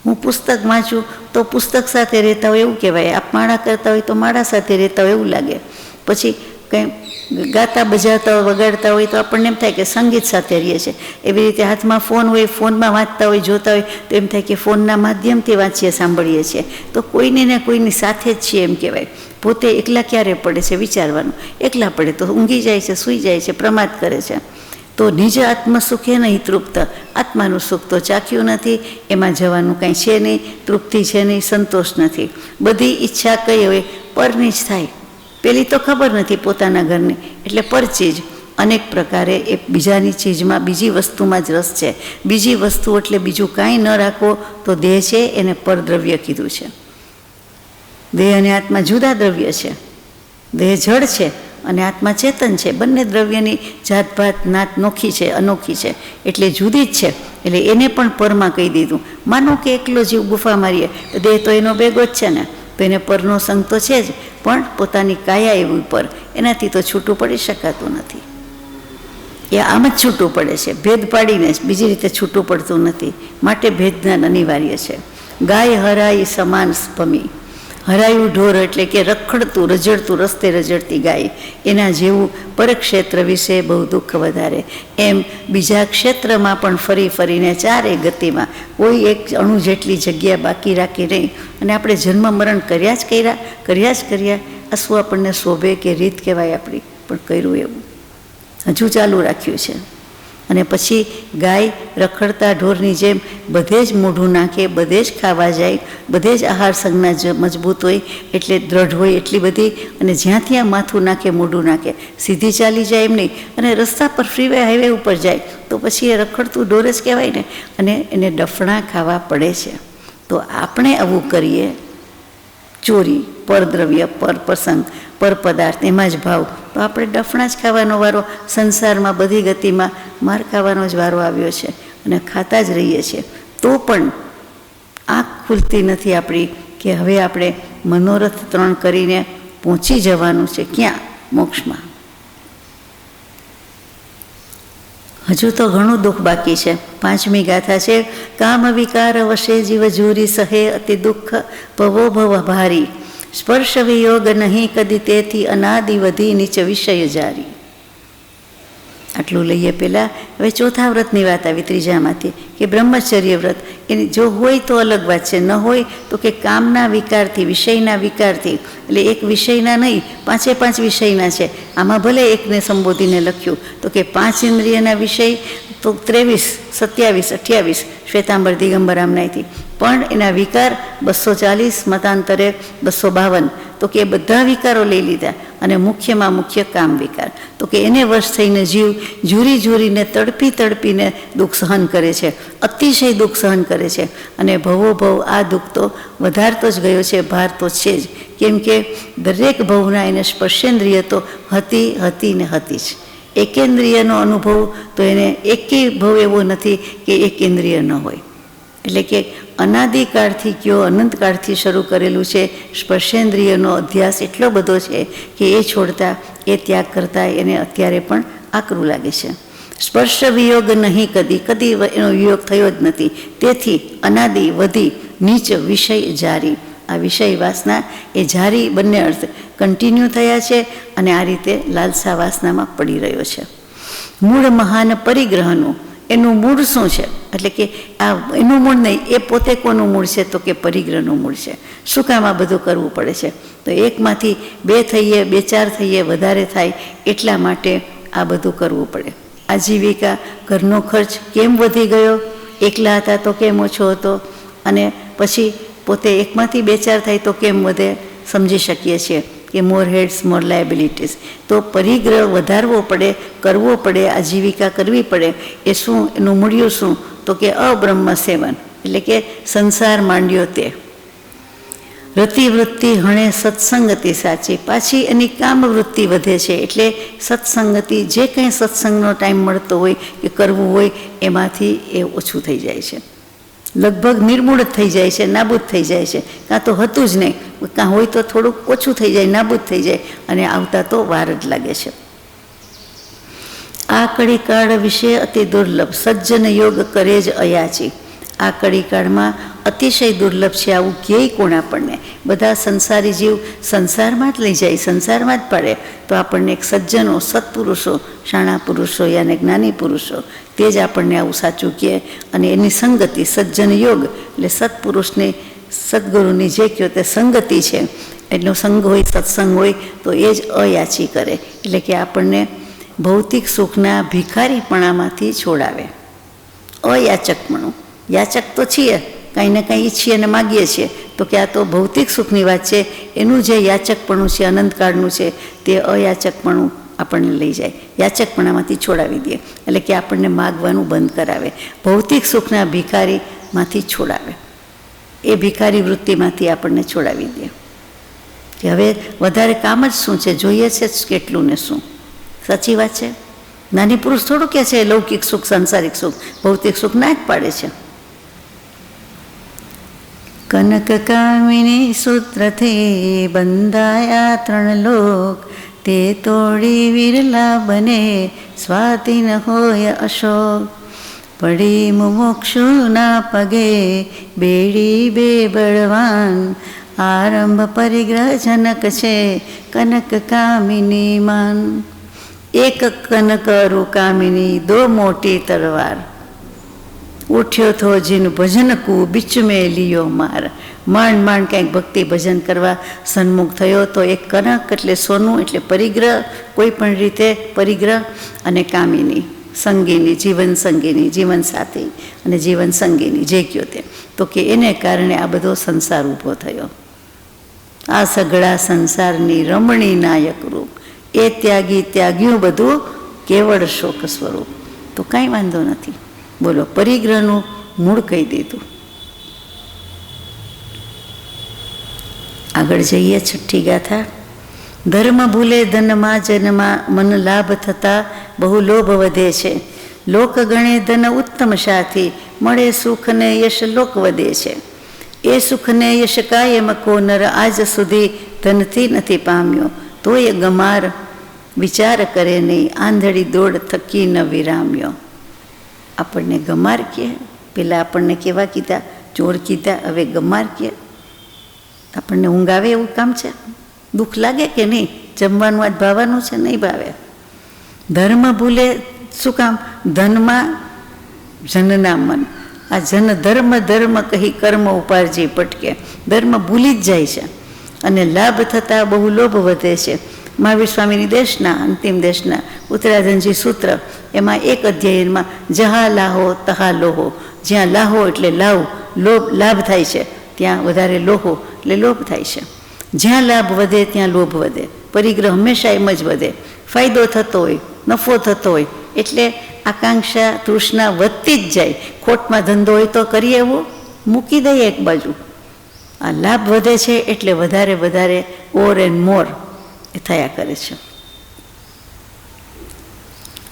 હું પુસ્તક વાંચું તો પુસ્તક સાથે રહેતા હોય એવું કહેવાય, આપ માળા કરતા હોય તો માળા સાથે રહેતા હોય એવું લાગે. પછી કંઈ ગાતા બજાવતા હોય, વગાડતા હોય તો આપણને એમ થાય કે સંગીત સાથે રહીએ છે. એવી રીતે હાથમાં ફોન હોય, ફોનમાં વાંચતા હોય, જોતા હોય તો એમ થાય કે ફોનના માધ્યમથી વાંચીએ, સાંભળીએ છીએ, તો કોઈને ને કોઈની સાથે જ છીએ એમ કહેવાય. પોતે એકલા ક્યારે પડે છે વિચારવાનું, એકલા પડે તો ઊંઘી જાય છે, સૂઈ જાય છે, પ્રમાદ કરે છે. તો નિજ આત્મ સુખે નહીં તૃપ્ત, આત્માનું સુખ તો ચાખ્યું નથી, એમાં જવાનું કાંઈ છે નહીં, તૃપ્તિ છે નહીં, સંતોષ નથી. બધી ઈચ્છા કઈ હોય પરની જ થાય. પેલી તો ખબર નથી પોતાના ઘરની, એટલે પરચીજ અનેક પ્રકારે એ બીજાની ચીજમાં, બીજી વસ્તુમાં જ રસ છે. બીજી વસ્તુ એટલે બીજું કાંઈ ન રાખવો તો દેહ છે એને પરદ્રવ્ય કીધું છે. દેહ અને આત્મા જુદા દ્રવ્ય છે. દેહ જળ છે અને આત્મા ચેતન છે. બંને દ્રવ્યની જાતભાત નાત નોખી છે, અનોખી છે, એટલે જુદી જ છે. એટલે એને પણ પરમાં કહી દીધું. માનો કે એકલો જીવ ગુફા મારીએ તો દેહ તો એનો ભેગો જ છે ને, તો એને પરનો સંગ તો છે જ, પણ પોતાની કાયા એવું પર, એનાથી તો છૂટું પડી શકાતું નથી. એ આમ જ છૂટું પડે છે, ભેદ પાડીને જ, બીજી રીતે છૂટું પડતું નથી. માટે ભેદજ્ઞાન અનિવાર્ય છે. ગાય હરાઈ સમાન ભમી. હરાયું ઢોર એટલે કે રખડતું, રજડતું, રસ્તે રજડતી ગાય, એના જેવું પરક્ષેત્ર વિશે બહુ દુઃખ વધારે. એમ બીજા ક્ષેત્રમાં પણ ફરી ફરીને ચારે ગતિમાં કોઈ એક અણુ જેટલી જગ્યા બાકી રાખી નહીં. અને આપણે જન્મ મરણ કર્યા જ કર્યા. આ શું આપણને શોભે કે રીત કહેવાય આપણી, પણ કર્યું એવું હજુ ચાલુ રાખ્યું છે. અને પછી ગાય રખડતા ઢોરની જેમ બધે જ મોઢું નાખે, બધે જ ખાવા જાય, બધે જ આહાર સંજ્ઞા મજબૂત હોય, એટલે દ્રઢ હોય એટલી બધી, અને જ્યાં ત્યાં માથું નાખે, મોઢું નાખે, સીધી ચાલી જાય એમ નહીં. અને રસ્તા પર ફ્રીવે હાઈવે ઉપર જાય તો પછી એ રખડતું ઢોર જ કહેવાય ને, અને એને ડફણા ખાવા પડે છે. તો આપણે આવું કરીએ, ચોરી, પરદ્રવ્ય, પરપ્રસંગ, પર પદાર્થ, એમાં જ ભાવ, તો આપણે ડફણા જ ખાવાનો વારો, સંસારમાં બધી ગતિમાં માર ખાવાનો જ વારો આવ્યો છે અને ખાતા જ રહીએ છીએ. તો પણ આંખ ખુલતી નથી આપણી કે હવે આપણે મનોરથ 3 કરીને પહોંચી જવાનું છે. ક્યાં? મોક્ષમાં. હજુ તો ઘણું દુઃખ બાકી છે. 5મી ગાથા છે, કામ વિકાર વશે જીવ ઝૂરી સહે અતિ દુઃખ ભવો ભવ ભારી, સ્પર્શ વિયોગ નહીં કદી તેથી અનાદિ વધી નીચ વિષય જારી. આટલું લઈએ પહેલાં. હવે ચોથા વ્રતની વાત આવી ત્રીજામાંથી, કે બ્રહ્મચર્ય વ્રત. એની જો હોય તો અલગ વાત છે, ન હોય તો કે કામના વિકારથી, વિષયના વિકારથી, એટલે એક વિષયના નહીં, 5 વિષયના છે. આમાં ભલે એકને સંબોધીને લખ્યું તો કે 5 ઇન્દ્રિયના વિષય તો 23, 27, 28 શ્વેતાંબર દિગંબર આમનાયથી, પણ એના વિકાર 240, મતાંતરે 252. તો કે એ બધા વિકારો લઈ લીધા, અને મુખ્યમાં મુખ્ય કામ વિકાર. તો કે એને વશ થઈને જીવ ઝૂરીને તડપીને દુઃખ સહન કરે છે, અતિશય દુઃખ સહન કરે છે. અને ભવો ભવ, આ દુઃખ તો વધારતો જ ગયો છે, ભાર તો છે જ. કેમ કે દરેક ભવના એને સ્પર્શેન્દ્રિય તો હતી ને હતી જ. એકેન્દ્રિયનો અનુભવ તો એને એકેય ભવ એવો નથી કે એકેન્દ્રિય ન હોય. એટલે કે અનાદિકાળથી કયો, અનંતકાળથી શરૂ કરેલું છે સ્પર્શેન્દ્રિયનો અધ્યાસ એટલો બધો છે કે એ છોડતા, એ ત્યાગ કરતા એને અત્યારે પણ આકરું લાગે છે. સ્પર્શ વિયોગ નહીં કદી એનો વિયોગ થયો જ નથી. તેથી અનાદિ વધી નીચ વિષય જારી. આ વિષય વાસના એ જારી, બંને અર્થ કન્ટિન્યુ થયા છે, અને આ રીતે લાલસા વાસનામાં પડી રહ્યો છે. મૂળ મહાન પરિગ્રહનું, એનું મૂળ શું છે? એટલે કે આ એનું મૂળ નહીં, એ પોતે કોનું મૂળ છે? તો કે પરિગ્રહનું મૂળ છે. શું કામ આ બધું કરવું પડે છે? તો એકમાંથી 2 થઈએ, 2-4 થઈએ, વધારે થાય એટલા માટે આ બધું કરવું પડે. આજીવિકા, ઘરનો ખર્ચ કેમ વધી ગયો? એકલા હતા તો કેમ ઓછો હતો? અને પછી પોતે એકમાંથી 2-4 થાય તો કેમ વધે? સમજી શકીએ છીએ કે મોર હેડ્સ મોર લાયબિલિટીઝ. તો પરિગ્રહ વધારવો પડે, કરવો પડે, આજીવિકા કરવી પડે. એ શું? એનું મૂળ્યું શું? તો કે અબ્રહ્મ સેવન, એટલે કે સંસાર માંડ્યો તે. રતિવૃત્તિ હણે સત્સંગતિ સાચી. પાછી એની કામવૃત્તિ વધે છે, એટલે સત્સંગતિ, જે કંઈ સત્સંગનો ટાઈમ મળતો હોય કે કરવું હોય, એમાંથી એ ઓછું થઈ જાય છે, લગભગ નિર્મૂળ જ થઈ જાય છે, નાબૂદ થઈ જાય છે. કાં તો હતું જ નહીં, કાં હોય તો થોડુંક ઓછું થઈ જાય, નાબૂદ થઈ જાય, અને આવતા તો વાર જ લાગે છે. આ કળીકાળ વિશે અતિ દુર્લભ, સજ્જન યોગ કરે જ અયાચી. આ કળીકાળમાં અતિશય દુર્લભ છે, આવું ક્યાંય કોણ આપણને. બધા સંસારી જીવ સંસારમાં જ લઈ જાય, સંસારમાં જ પડે. તો આપણને એક સજ્જનો, સત્પુરુષો, શાણા પુરુષો યાને જ્ઞાની પુરુષો, તે જ આપણને આવું સાચું કહે. અને એની સંગતિ, સજ્જન યોગ એટલે સત્પુરુષની, સદગુરુની જે કહો તે સંગતિ છે, એટલો સંગ હોય, સત્સંગ હોય તો એ જ અયાચી કરે. એટલે કે આપણને ભૌતિક સુખના ભિખારીપણામાંથી છોડાવે. અયાચકપણું, યાચક તો છીએ, કંઈ ને કંઈ ઈચ્છીએ અને માગીએ છીએ, તો કે આ તો ભૌતિક સુખની વાત છે. એનું જે યાચકપણું છે, અનંતકાળનું છે, તે અયાચકપણું આપણને લઈ જાય, યાચકપણામાંથી છોડાવી દે, એટલે કે આપણને માગવાનું બંધ કરાવે, ભૌતિક સુખના ભિખારીમાંથી છોડાવે, એ ભિખારી વૃત્તિમાંથી આપણને છોડાવી દે કે હવે વધારે કામ જ શું છે, જોઈએ છે કેટલું ને શું. સાચી વાત છે. નાની પુરુષ થોડું કહે છે લૌકિક સુખ, સાંસારિક સુખ, ભૌતિક સુખ ના જ પાડે છે. કનક કામિની સૂત્રથી બંધાયા 3 લોક, તે તોડી વિરલા બને સ્વાધીન હોય અશોક. પડી મુમુક્ષુના પગે બેડી બે બળવાન, આરંભ પરિગ્રહ જનક છે કનક કામિની માન. એક કનક અરુ કામિની દો મોટી તલવાર, ઉઠ્યો થો જીન ભજન કુ બીચ મેં લિયો માર. માંડ માંડ કંઈક ભક્તિ ભજન કરવા સન્મુખ થયો તો એક કનક એટલે સોનું, એટલે પરિગ્રહ, કોઈ પણ રીતે પરિગ્રહ, અને કામિની સંગીની, જીવન સંગીની, જીવન સાથી અને જીવન સંગીની, જે કયો તે. તો કે એને કારણે આ બધો સંસાર ઊભો થયો. આ સઘળા સંસારની રમણી નાયક રૂપ, એ ત્યાગી ત્યાગ્યું બધું કેવળ શોક સ્વરૂપ. તો કાંઈ વાંધો નથી. બોલો, પરિગ્રહનું મૂળ કહી દીધું. આગળ જઈએ, 6ઠ્ઠી ગાથા. ધર્મ ભૂલે ધનમાં જન્મા, મન લાભ થતા બહુ લોભ વધે છે. લોક ગણે ધન ઉત્તમ સાથી, મળે સુખ ને યશ લોક વધે છે. એ સુખને યશ કાયમ કો નર, આજ સુધી ધનથી નથી પામ્યો. તોય ગમાર વિચાર કરે નહીં, આંધળી દોડ થકી ન વિરામ્યો. આપણને ગમાર કહે, પેલા આપણને કેવા કીધા, ચોર કીધા, હવે ગમાર કહે. આપણને ઊંઘ આવે એવું કામ છે? દુઃખ લાગે કે નહીં? જમવાનું આજ ભાવવાનું છે, નહીં ભાવે. ધર્મ ભૂલે, શું કામ? ધનમાં જનના મન. આ જન ધર્મ ધર્મ કહી કર્મ ઉપાર્જી પટકે, ધર્મ ભૂલી જ જાય છે, અને લાભ થતાં બહુ લોભ વધે છે. મહાવીર સ્વામીની દેશના, અંતિમ દેશના ઉત્તરાધનજી સૂત્ર, એમાં એક અધ્યાયમાં જહા લાહો તહા લોહો, જ્યાં લાહો એટલે લાવ, લાભ થાય છે, ત્યાં વધારે લોહો એટલે લોભ થાય છે. જ્યાં લાભ વધે ત્યાં લોભ વધે. પરિગ્રહ હંમેશા એમ જ વધે. ફાયદો થતો હોય, નફો થતો હોય એટલે આકાંક્ષા, તૃષ્ણા વધતી જ જાય. ખોટમાં ધંધો હોય તો કરીએ એવું, મૂકી દઈએ એક બાજુ. આ લાભ વધે છે એટલે વધારે વધારે ઓર એન્ડ મોર એ થયા કરે છે.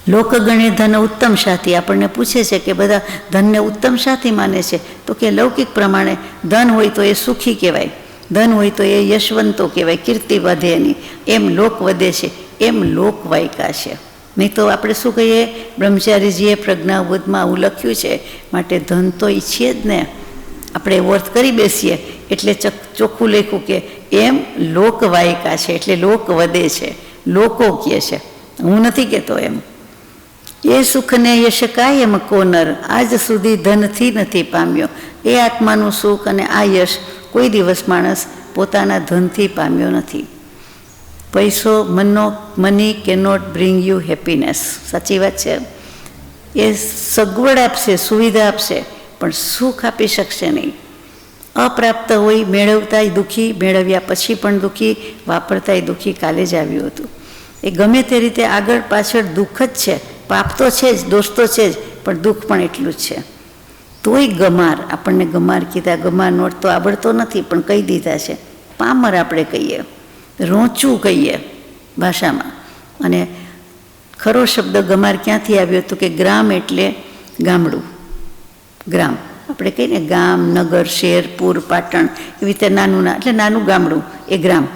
લોકગણે ધન ઉત્તમ સાથી. આપણને પૂછે છે કે બધા ધનને ઉત્તમ સાથી માને છે, તો કે લૌકિક પ્રમાણે ધન હોય તો એ સુખી કહેવાય, ધન હોય તો એ યશવંતો કહેવાય, કીર્તિ વધે એની. એમ લોક વધે છે, એમ લોકવાયકા છે. નહીં તો આપણે શું કહીએ, બ્રહ્મચારીજીએ પ્રજ્ઞાબોધમાં આવું લખ્યું છે, માટે ધન તો ઈચ્છીએ જ ને. આપણે વર્ત કરી બેસીએ એટલે ચોખ્ખું લખ્યું કે એમ લોકવાયકા છે, એટલે લોક વધે છે, લોકો કહે છે, હું નથી કહેતો એમ. એ સુખને યશ કાયમ કોનર, આજ સુધી ધનથી નથી પામ્યો. એ આત્માનું સુખ અને આ યશ કોઈ દિવસ માણસ પોતાના ધનથી પામ્યો નથી. પૈસો money cannot bring you happiness. સાચી વાત છે. એ સગવડ આપશે, સુવિધા આપશે, પણ સુખ આપી શકશે નહીં. અપ્રાપ્ત હોય, મેળવતાય દુઃખી, મેળવ્યા પછી પણ દુઃખી, વાપરતાય દુઃખી. કાલે જ આવ્યું હતું. એ ગમે તે રીતે આગળ પાછળ દુઃખ જ છે. પાપ તો છે જ, દોષ તો છે જ, પણ દુઃખ પણ એટલું જ છે. તોય ગમાર, આપણને ગમાર કીધા. ગમાર નોટ તો આવડતો નથી પણ કહી દીધા છે. પામર આપણે કહીએ, રોચું કહીએ ભાષામાં. અને ખરો શબ્દ ગમાર ક્યાંથી આવ્યો તો કે ગ્રામ એટલે ગામડું. ગ્રામ આપણે કહીએ ને, ગામ, નગર, શહેર, પૂર, પાટણ, એવી રીતે નાનું એટલે નાનું ગામડું, એ ગ્રામ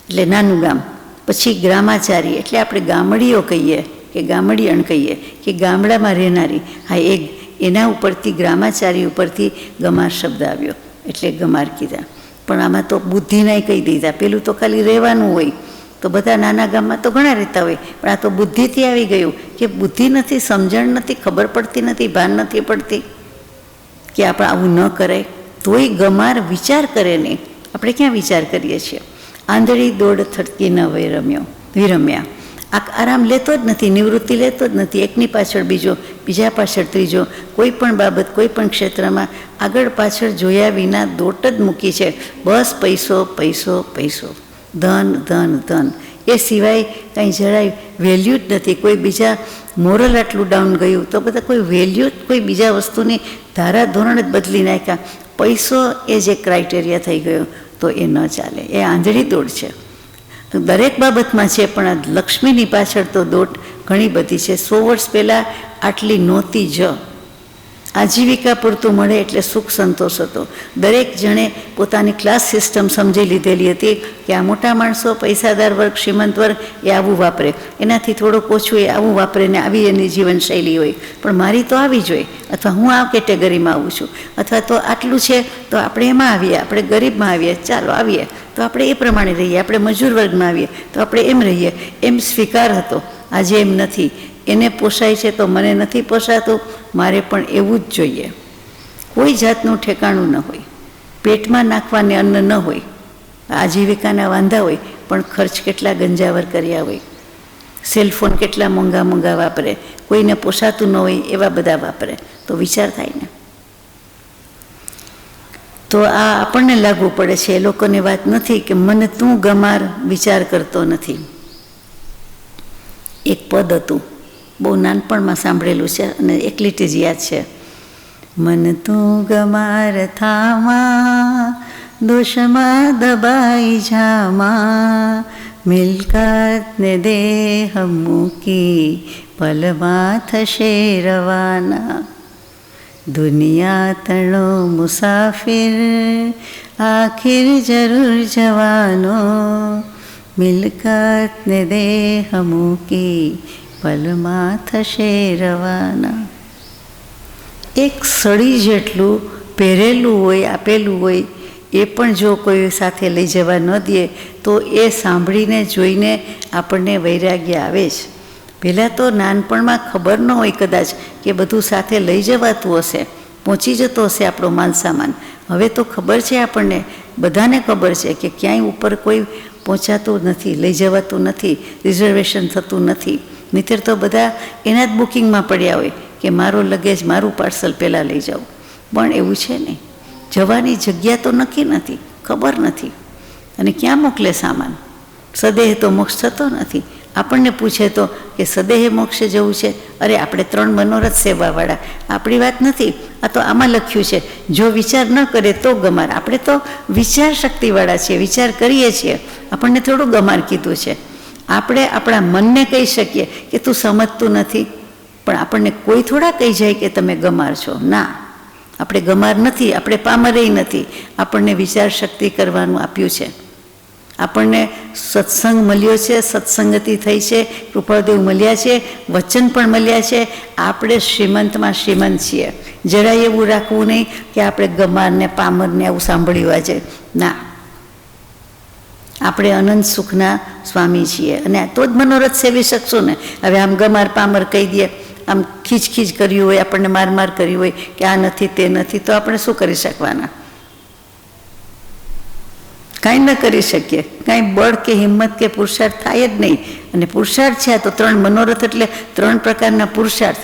એટલે નાનું ગામ. પછી ગ્રામાચારી એટલે આપણે ગામડીઓ કહીએ કે ગામડીયણ કહીએ કે ગામડામાં રહેનારી. હા, એના ઉપરથી ગ્રામાચારી ઉપરથી ગમાર શબ્દ આવ્યો એટલે ગમાર કીધા. પણ આમાં તો બુદ્ધિના કહી દીધા. પેલું તો ખાલી રહેવાનું હોય, તો બધા નાના ગામમાં તો ઘણા રહેતા હોય, પણ આ તો બુદ્ધિથી આવી ગયું કે બુદ્ધિ નથી, સમજણ નથી, ખબર પડતી નથી, ભાન નથી પડતી કે આપણે આવું ન કરાય. તોય ગમાર વિચાર કરે નહીં. આપણે ક્યાં વિચાર કરીએ છીએ? આંધળી દોડ થડકી ન વિરમ્યા. આરામ લેતો જ નથી, નિવૃત્તિ લેતો જ નથી. એકની પાછળ બીજો, બીજા પાછળ ત્રીજો. કોઈ પણ બાબત, કોઈ પણ ક્ષેત્રમાં આગળ પાછળ જોયા વિના દોટ જ મૂકી છે. બસ પૈસો પૈસો પૈસો, ધન ધન ધન. એ સિવાય કંઈ જરાય વેલ્યુ જ નથી. કોઈ બીજા મોરલ આટલું ડાઉન ગયું તો બધા કોઈ વેલ્યુ કોઈ બીજા વસ્તુની ધારા ધોરણ જ બદલી નાખ્યા. પૈસો એ જે ક્રાઇટેરિયા થઈ ગયો તો એ ન ચાલે. એ આંધળી દોડ છે, દરેક બાબતમાં છે, પણ આ લક્ષ્મીની પાછળ તો દોટ ઘણી બધી છે. 100 વર્ષ પહેલાં આટલી નહોતી જ. આજીવિકા પૂરતું મળે એટલે સુખ સંતોષ હતો. દરેક જણે પોતાની ક્લાસ સિસ્ટમ સમજી લીધેલી હતી કે આ મોટા માણસો, પૈસાદાર વર્ગ, શ્રીમંત વર્ગ એ આવું વાપરે, એનાથી થોડુંક ઓછું એ આવું વાપરે ને આવી એની જીવનશૈલી હોય. પણ મારી તો આવી જ હોય, અથવા હું આ કેટેગરીમાં આવું છું, અથવા તો આટલું છે તો આપણે એમાં આવીએ, આપણે ગરીબમાં આવીએ, ચાલો આવીએ તો આપણે એ પ્રમાણે રહીએ, આપણે મજૂર વર્ગમાં આવીએ તો આપણે એમ રહીએ, એમ સ્વીકાર હતો. આજે એમ નથી. એને પોસાય છે તો મને નથી પોસાતું, મારે પણ એવું જ જોઈએ. કોઈ જાતનું ઠેકાણું ન હોય, પેટમાં નાખવાને અન્ન ન હોય, આજીવિકાના વાંધા હોય, પણ ખર્ચ કેટલા ગંજાવર કર્યા હોય, સેલફોન કેટલા મોંઘા મોંઘા વાપરે, કોઈને પોસાતું ન હોય એવા બધા વાપરે, તો વિચાર થાય ને. તો આ આપણને લાગુ પડે છે, એ લોકોને વાત નથી કે મને તું ગમાર વિચાર કરતો નથી. એક પદ હતું, બહુ નાનપણમાં સાંભળેલું છે અને એક લીટી જ યાદ છે. મન તું ગમાર થામા, દોષમાં દબાઈ જામા, મિલકત ને દેહ મૂકી પલમાં થશે રવાના. દુનિયા તણો મુસાફિર, આખિર જરૂર જવાનો, મિલકત ને દેહ મૂકી પલમાં થશે રવાના. એક સળી જેટલું પહેરેલું હોય, આપેલું હોય, એ પણ જો કોઈ સાથે લઈ જવા ન દે તો એ સાંભળીને જોઈને આપણને વૈરાગ્ય આવે જ. પહેલાં તો નાનપણમાં ખબર ન હોય કદાચ કે બધું સાથે લઈ જવાતું હશે, પહોંચી જતો હશે આપણો માલ સામાન. હવે તો ખબર છે આપણને, બધાને ખબર છે કે ક્યાંય ઉપર કોઈ પહોંચાતું નથી, લઈ જવાતું નથી, રિઝર્વેશન થતું નથી. નહીંતર તો બધા એના જ બુકિંગમાં પડ્યા હોય કે મારો લગેજ, મારું પાર્સલ પહેલાં લઈ જાઉં. પણ એવું છે નહીં. જવાની જગ્યા તો નક્કી નથી, ખબર નથી, અને ક્યાં મોકલે સામાન. સદેહ તો મોક્ષ થતો નથી. આપણને પૂછે તો કે સદેહે મોક્ષે જવું છે, અરે આપણે 3 મનોરથ સેવાવાળા, આપણી વાત નથી, આ તો આમાં લખ્યું છે, જો વિચાર ન કરે તો ગમાર. આપણે તો વિચાર શક્તિવાળા છીએ, વિચાર કરીએ છીએ, આપણને થોડું ગમાર કીધું છે. આપણે આપણા મનને કહી શકીએ કે તું સમજતું નથી, પણ આપણને કોઈ થોડા કહી જાય કે તમે ગમાર છો. ના, આપણે ગમાર નથી, આપણે પામરેય નથી. આપણને વિચાર શક્તિ કરવાનું આપ્યું છે. આપણને સત્સંગ મળ્યો છે, સત્સંગતિ થઈ છે, કૃપાદેવ મળ્યા છે, વચન પણ મળ્યા છે. આપણે શ્રીમંતમાં શ્રીમંત છીએ. જરાય એવું રાખવું નહીં કે આપણે ગમારને પામરને આવું સાંભળ્યું આજે. ના, આપણે અનંત સુખના સ્વામી છીએ, અને તો જ મનોરથ સેવી શકશું ને. હવે આમ ગમાર પામર કહી દઈએ, આમ ખીચ કર્યું હોય, આપણને માર કર્યું હોય કે આ નથી તે નથી, તો આપણે શું કરી શકવાના? કાંઈ ન કરી શકીએ. કાંઈ બળ કે હિંમત કે પુરુષાર્થ થાય જ નહીં. અને પુરુષાર્થ છે આ તો 3 મનોરથ એટલે 3 પ્રકારના પુરુષાર્થ,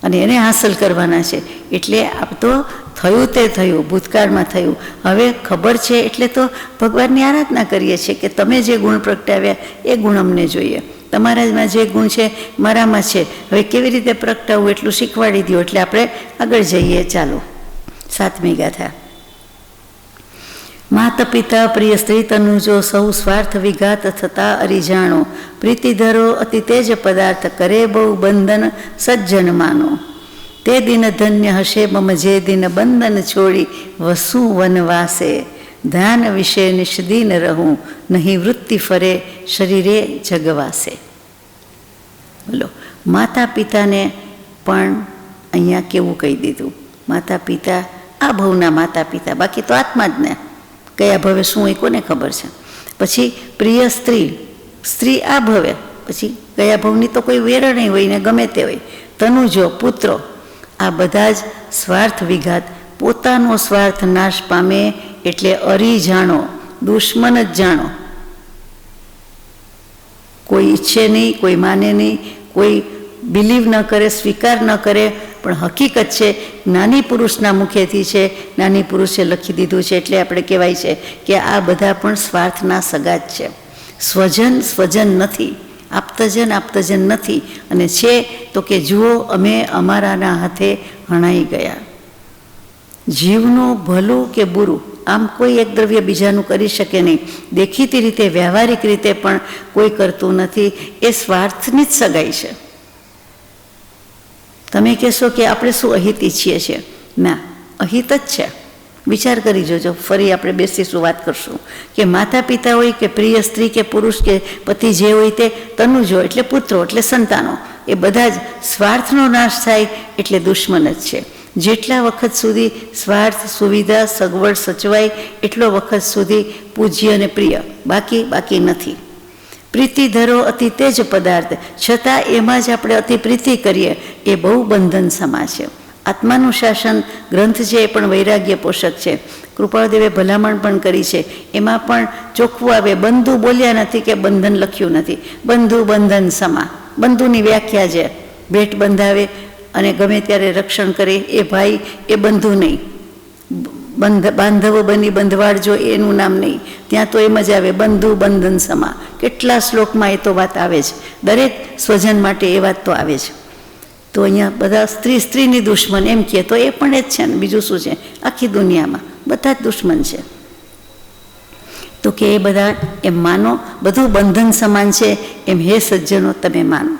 અને એને હાંસલ કરવાના છે. એટલે આપ તો થયું તે થયું, ભૂતકાળમાં થયું. હવે ખબર છે એટલે તો ભગવાનની આરાધના કરીએ છીએ કે તમે જે ગુણ પ્રગટાવ્યા એ ગુણ અમને જોઈએ. તમારામાં જે ગુણ છે મારામાં છે, હવે કેવી રીતે પ્રગટાવવું એટલું શીખવાડી દો, એટલે આપણે આગળ જઈએ. ચાલો, 7મી ગાથા. માતા પિતા પ્રિય સ્ત્રી તનુજો, સૌ સ્વાર્થ વિઘાત થતા અરીજાણો, પ્રીતિ ધરો અતિ તેજ પદાર્થ, કરે બહુ બંધન સજ્જન માનો. તે દિન ધન્ય હશે મમ જે દિન બંધન છોડી વસુ વનવાસે, ધ્યાન વિશે નિષ્દીન રહું, નહીં વૃત્તિ ફરે શરીરે જગવાસે. બોલો, માતા પિતાને પણ અહીંયા કેવું કહી દીધું. માતા પિતા આ ભવના માતા પિતા, બાકી તો આત્મા જ ને. કયા ભવે શું હોય કોને ખબર છે. પછી પ્રિય સ્ત્રી, સ્ત્રી આ ભવે, પછી કયા ભવની તો કોઈ વેર નહીં હોય ને ગમે તે હોય. તનુજો, પુત્રો, આ બધા જ સ્વાર્થ વિઘાત, પોતાનો સ્વાર્થ નાશ પામે એટલે અરી જાણો, દુશ્મન જ જાણો. કોઈ ઈચ્છે નહીં, કોઈ માને નહીં, કોઈ બિલીવ ન કરે, સ્વીકાર ન કરે, પણ હકીકત છે નાની પુરુષના મુખેથી છે, નાની પુરુષે લખી દીધું છે. એટલે આપણે કહેવાય છે કે આ બધા પણ સ્વાર્થના સગા જ છે. સ્વજન નથી, આપતજન નથી. અને છે તો કે જુઓ અમે અમારાના હાથે હણાઈ ગયા. જીવનું ભલું કે બુરું આમ કોઈ એક દ્રવ્ય બીજાનું કરી શકે નહીં. દેખીતી રીતે વ્યવહારિક રીતે પણ કોઈ કરતું નથી. એ સ્વાર્થની જ સગાઈ છે. તમે કહેશો કે આપણે શું અહિત ઈચ્છીએ છીએ? ના, અહિત જ છે. વિચાર કરી જોજો. ફરી આપણે બેસીશું, વાત કરશું કે માતા પિતા હોય કે પ્રિય સ્ત્રી કે પુરુષ કે પતિ જે હોય તે, તનુજો એટલે પુત્રો એટલે સંતાનો, એ બધા જ સ્વાર્થનો નાશ થાય એટલે દુશ્મન જ છે. જેટલા વખત સુધી સ્વાર્થ, સુવિધા, સગવડ સચવાય એટલો વખત સુધી પૂજ્ય અને પ્રિય, બાકી નથી. પ્રીતિ ધરો અતિ તેજ પદાર્થ, છતાં એમાં જ આપણે અતિ પ્રીતિ કરીએ એ બહુ બંધન સમા છે. આત્માનું શાસન ગ્રંથ છે એ પણ વૈરાગ્ય પોષક છે. કૃપાળદેવે ભલામણ પણ કરી છે. એમાં પણ ચોખ્ખું આવે, બંધુ બોલ્યા નથી કે બંધન લખ્યું નથી. બંધુ બંધન સમા, બંધુની વ્યાખ્યા છે ભેટ બંધાવે અને ગમે ત્યારે રક્ષણ કરે એ ભાઈ, એ બંધુ નહીં. બાંધવો બની બંધવાડજો એનું નામ નહીં. ત્યાં તો એમ જ આવે બંધુ બંધન સમા. કેટલા શ્લોકમાં એ તો વાત આવે છે. દરેક સ્વજન માટે એ વાત તો આવે છે. તો અહીંયા બધા સ્ત્રીની દુશ્મન એમ કહે તો એ પણ એ જ છે ને, બીજું શું છે? આખી દુનિયામાં બધા જ દુશ્મન છે. તો કે એ બધા એમ માનો, બધું બંધન સમાન છે એમ હે સજ્જનો તમે માનો.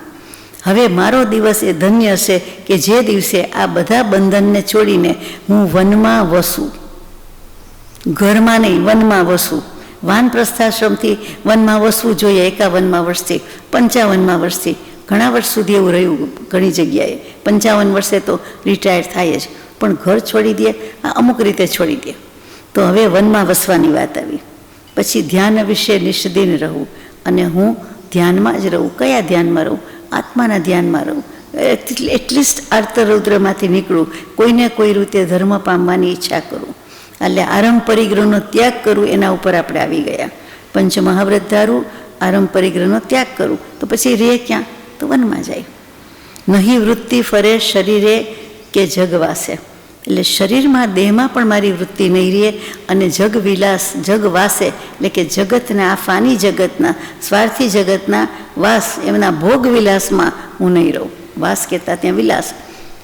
હવે મારો દિવસ એ ધન્ય છે કે જે દિવસે આ બધા બંધનને છોડીને હું વનમાં વસું. ઘરમાં નહીં, વનમાં વસું. વાનપ્રસ્થાશ્રમથી વનમાં વસવું જોઈએ 51 વર્ષથી, 55 વર્ષથી. ઘણા વર્ષ સુધી એવું રહ્યું ઘણી જગ્યાએ. 55 વર્ષે તો રિટાયર થાય જ, પણ ઘર છોડી દે, અમુક રીતે છોડી દે. તો હવે વનમાં વસવાની વાત આવી. પછી ધ્યાન વિશે નિષ્દિન રહું, અને હું ધ્યાનમાં જ રહું. કયા ધ્યાનમાં રહું? આત્માના ધ્યાનમાં રહું. એટલીસ્ટ આર્તરૌદ્રમાંથી નીકળું, કોઈને કોઈ રીતે ધર્મ પામવાની ઈચ્છા કરું. એટલે આરંભ પરિગ્રહનો ત્યાગ કરું, એના ઉપર આપણે આવી ગયા. પંચ મહાવ્રત ધારું, આરંભ પરિગ્રહનો ત્યાગ કરું, તો પછી રે ક્યાં? તો વનમાં જાય. નહીં વૃત્તિ ફરે શરીરે કે જગવાસે, એટલે શરીરમાં, દેહમાં પણ મારી વૃત્તિ નહીં રહે. અને જગવિલાસ, જગવાસે એટલે કે જગતના, આ ફાની જગતના, સ્વાર્થી જગતના વાસ, એમના ભોગ વિલાસમાં હું નહીં રહું. વાસ કહેતા ત્યાં વિલાસ,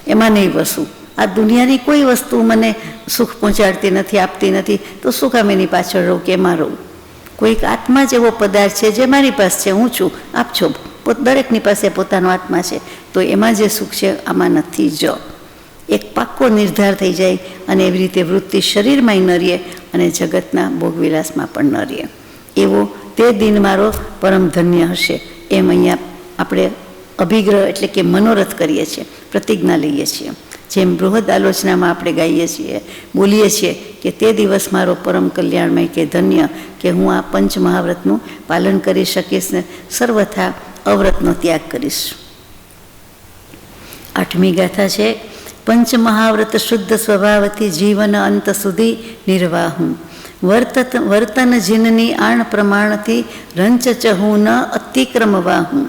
એમાં નહીં વસું. આ દુનિયાની કોઈ વસ્તુ મને સુખ પહોંચાડતી નથી, આપતી નથી, તો શું કામ એની પાછળ રહું કે એમાં રહું? કોઈક આત્મા જ એવો પદાર્થ છે જે મારી પાસે છે, હું છું, આપ છો. દરેકની પાસે પોતાનો આત્મા છે, તો એમાં જે સુખ છે આમાં નથી જ. એક પાક્કો નિર્ધાર થઈ જાય, અને એવી રીતે વૃત્તિ શરીરમાં ન રહે અને જગતના ભોગવિલાસમાં પણ ન રહે. એવો તે દિન મારો પરમ ધન્ય હશે. એમ અહીંયા આપણે અભિગ્રહ એટલે કે મનોરથ કરીએ છીએ, પ્રતિજ્ઞા લઈએ છીએ. જેમ બૃહદ આલોચનામાં આપણે ગાઈએ છીએ, બોલીએ છીએ કે તે દિવસ મારો પરમ કલ્યાણમય કે ધન્ય, કે હું આ પંચ મહાવ્રતનું પાલન કરી શકીશ ને સર્વથા અવ્રતનો ત્યાગ કરીશ. 8મી ગાથા છે. પંચ મહાવ્રત શુદ્ધ સ્વભાવથી જીવન અંત સુધી નિર્વાહું, વર્તન જીનની આણ પ્રમાણથી રંચ ચહું ન અતિક્રમવાહું,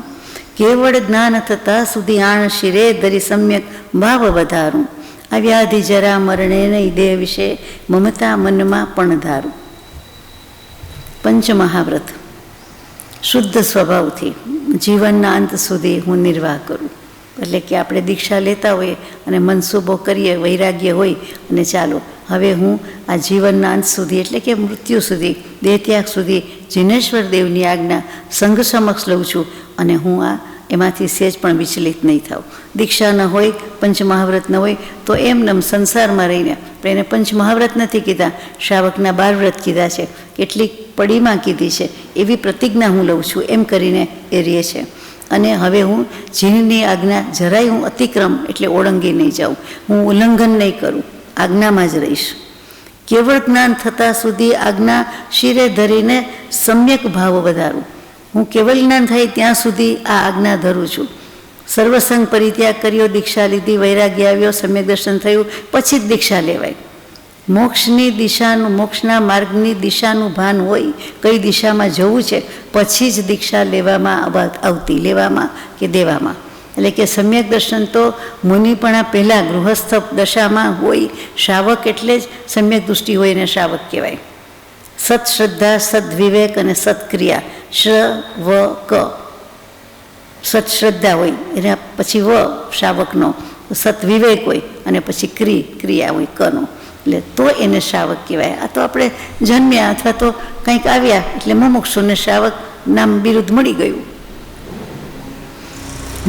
કેવળ જ્ઞાન થતાં સુધી આણ શિરે ધરી સમ્યક ભાવ વધારું, અવ્યાધિ જરા મરણે નહીં દેહ વિશે મમતા મનમાં પણ ધારું. પંચ મહાવ્રત શુદ્ધ સ્વભાવથી જીવનના અંત સુધી હું નિર્વાહ કરું. એટલે કે આપણે દીક્ષા લેતા હોઈએ અને મનસૂબો કરીએ, વૈરાગ્ય હોય, અને ચાલો હવે હું આ જીવનના અંત સુધી એટલે કે મૃત્યુ સુધી, દેહત્યાગ સુધી જિનેશ્વર દેવની આજ્ઞા સંઘ સમક્ષ લઉં છું, અને હું આ એમાંથી સહેજ પણ વિચલિત નહીં થાઉં. દીક્ષા ન હોય, પંચ મહાવ્રત ન હોય તો એમનેમ સંસારમાં રહીને, એને પંચ મહાવ્રત નથી કીધા, શ્રાવકના 12 વ્રત કીધા છે, કેટલીક પડીમાં કીધી છે, એવી પ્રતિજ્ઞા હું લઉં છું એમ કરીને એ રહે છે. અને હવે હું જીનની આજ્ઞા જરાય હું અતિક્રમ એટલે ઓળંગી નહીં જાઉં, હું ઉલ્લંઘન નહીં કરું, આજ્ઞામાં જ રહીશ. કેવળ જ્ઞાન થતાં સુધી આજ્ઞા શિરે ધરીને સમ્યક ભાવ વધારું. હું કેવળ જ્ઞાન થાય ત્યાં સુધી આ આજ્ઞા ધરું છું. સર્વસંગ પરિત્યાગ કર્યો, દીક્ષા લીધી, વૈરાગ્ય આવ્યો, સમ્યક દર્શન થયું, પછી જ દીક્ષા લેવાય. મોક્ષની દિશાનું, મોક્ષના માર્ગની દિશાનું ભાન હોય, કઈ દિશામાં જવું છે, પછી જ દીક્ષા લેવામાં આવતી, લેવામાં કે દેવામાં. એટલે કે સમ્યક દર્શન તો મુનિપણા પહેલાં ગૃહસ્થ દશામાં હોય. શ્રાવક એટલે જ સમ્યક દૃષ્ટિ હોય ને શ્રાવક કહેવાય. સત્શ્રદ્ધા, સદવિવેક અને સત્ક્રિયા. વ ક. સત્શ્રદ્ધા હોય એના પછી વ શ્રાવકનો, સત્વિવેક હોય અને પછી ક્રિયા હોય કનો, એટલે તો એને શ્રાવક કહેવાય. આ તો આપણે જન્મ્યા અથવા તો કંઈક આવ્યા એટલે મુમુક્ષુને શ્રાવક નામ બિરુદ મળી ગયું.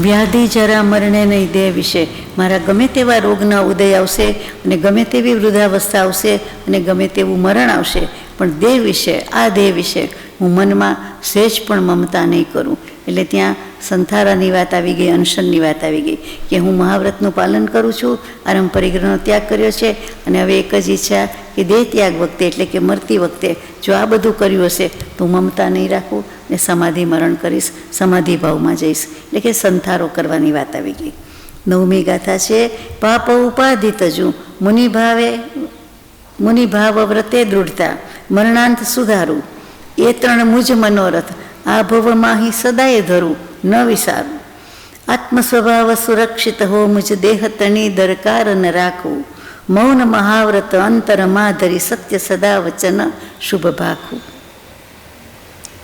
વ્યાધિ જરા મરણે નહીં દેહ વિશે. મારા ગમે તેવા રોગના ઉદય આવશે અને ગમે તેવી વૃદ્ધાવસ્થા આવશે અને ગમે તેવું મરણ આવશે, પણ દેહ વિશે, આ દેહ વિશે હું મનમાં સહેજ પણ મમતા નહીં કરું. એટલે ત્યાં સંથારાની વાત આવી ગઈ, અનશનની વાત આવી ગઈ કે હું મહાવ્રતનું પાલન કરું છું, આરંભ પરિગ્રહનો ત્યાગ કર્યો છે અને હવે એક જ ઈચ્છા કે દેહ ત્યાગ વખતે એટલે કે મરતી વખતે જો આ બધું કર્યું હશે તો મમતા નહીં રાખું ને સમાધિ મરણ કરીશ, સમાધિ ભાવમાં જઈશ. એટલે કે સંથારો કરવાની વાત આવી ગઈ. 9મી ગાથા છે પાપ ઉપાધિ તજુ મુનિભાવ વ્રતે દૃઢતા મરણાંત સુધારું એ 3 મુજ મનોરથ આ ભવમાં સદાય ધરું ન વિસારું. આત્મ સ્વભાવ સુરક્ષિત હો મુજ દેહ તણી દરકાર ન રાખવું મૌન મહાવ્રત અંતરમાં ધરી સત્ય સદા વચન શુભ ભાખું.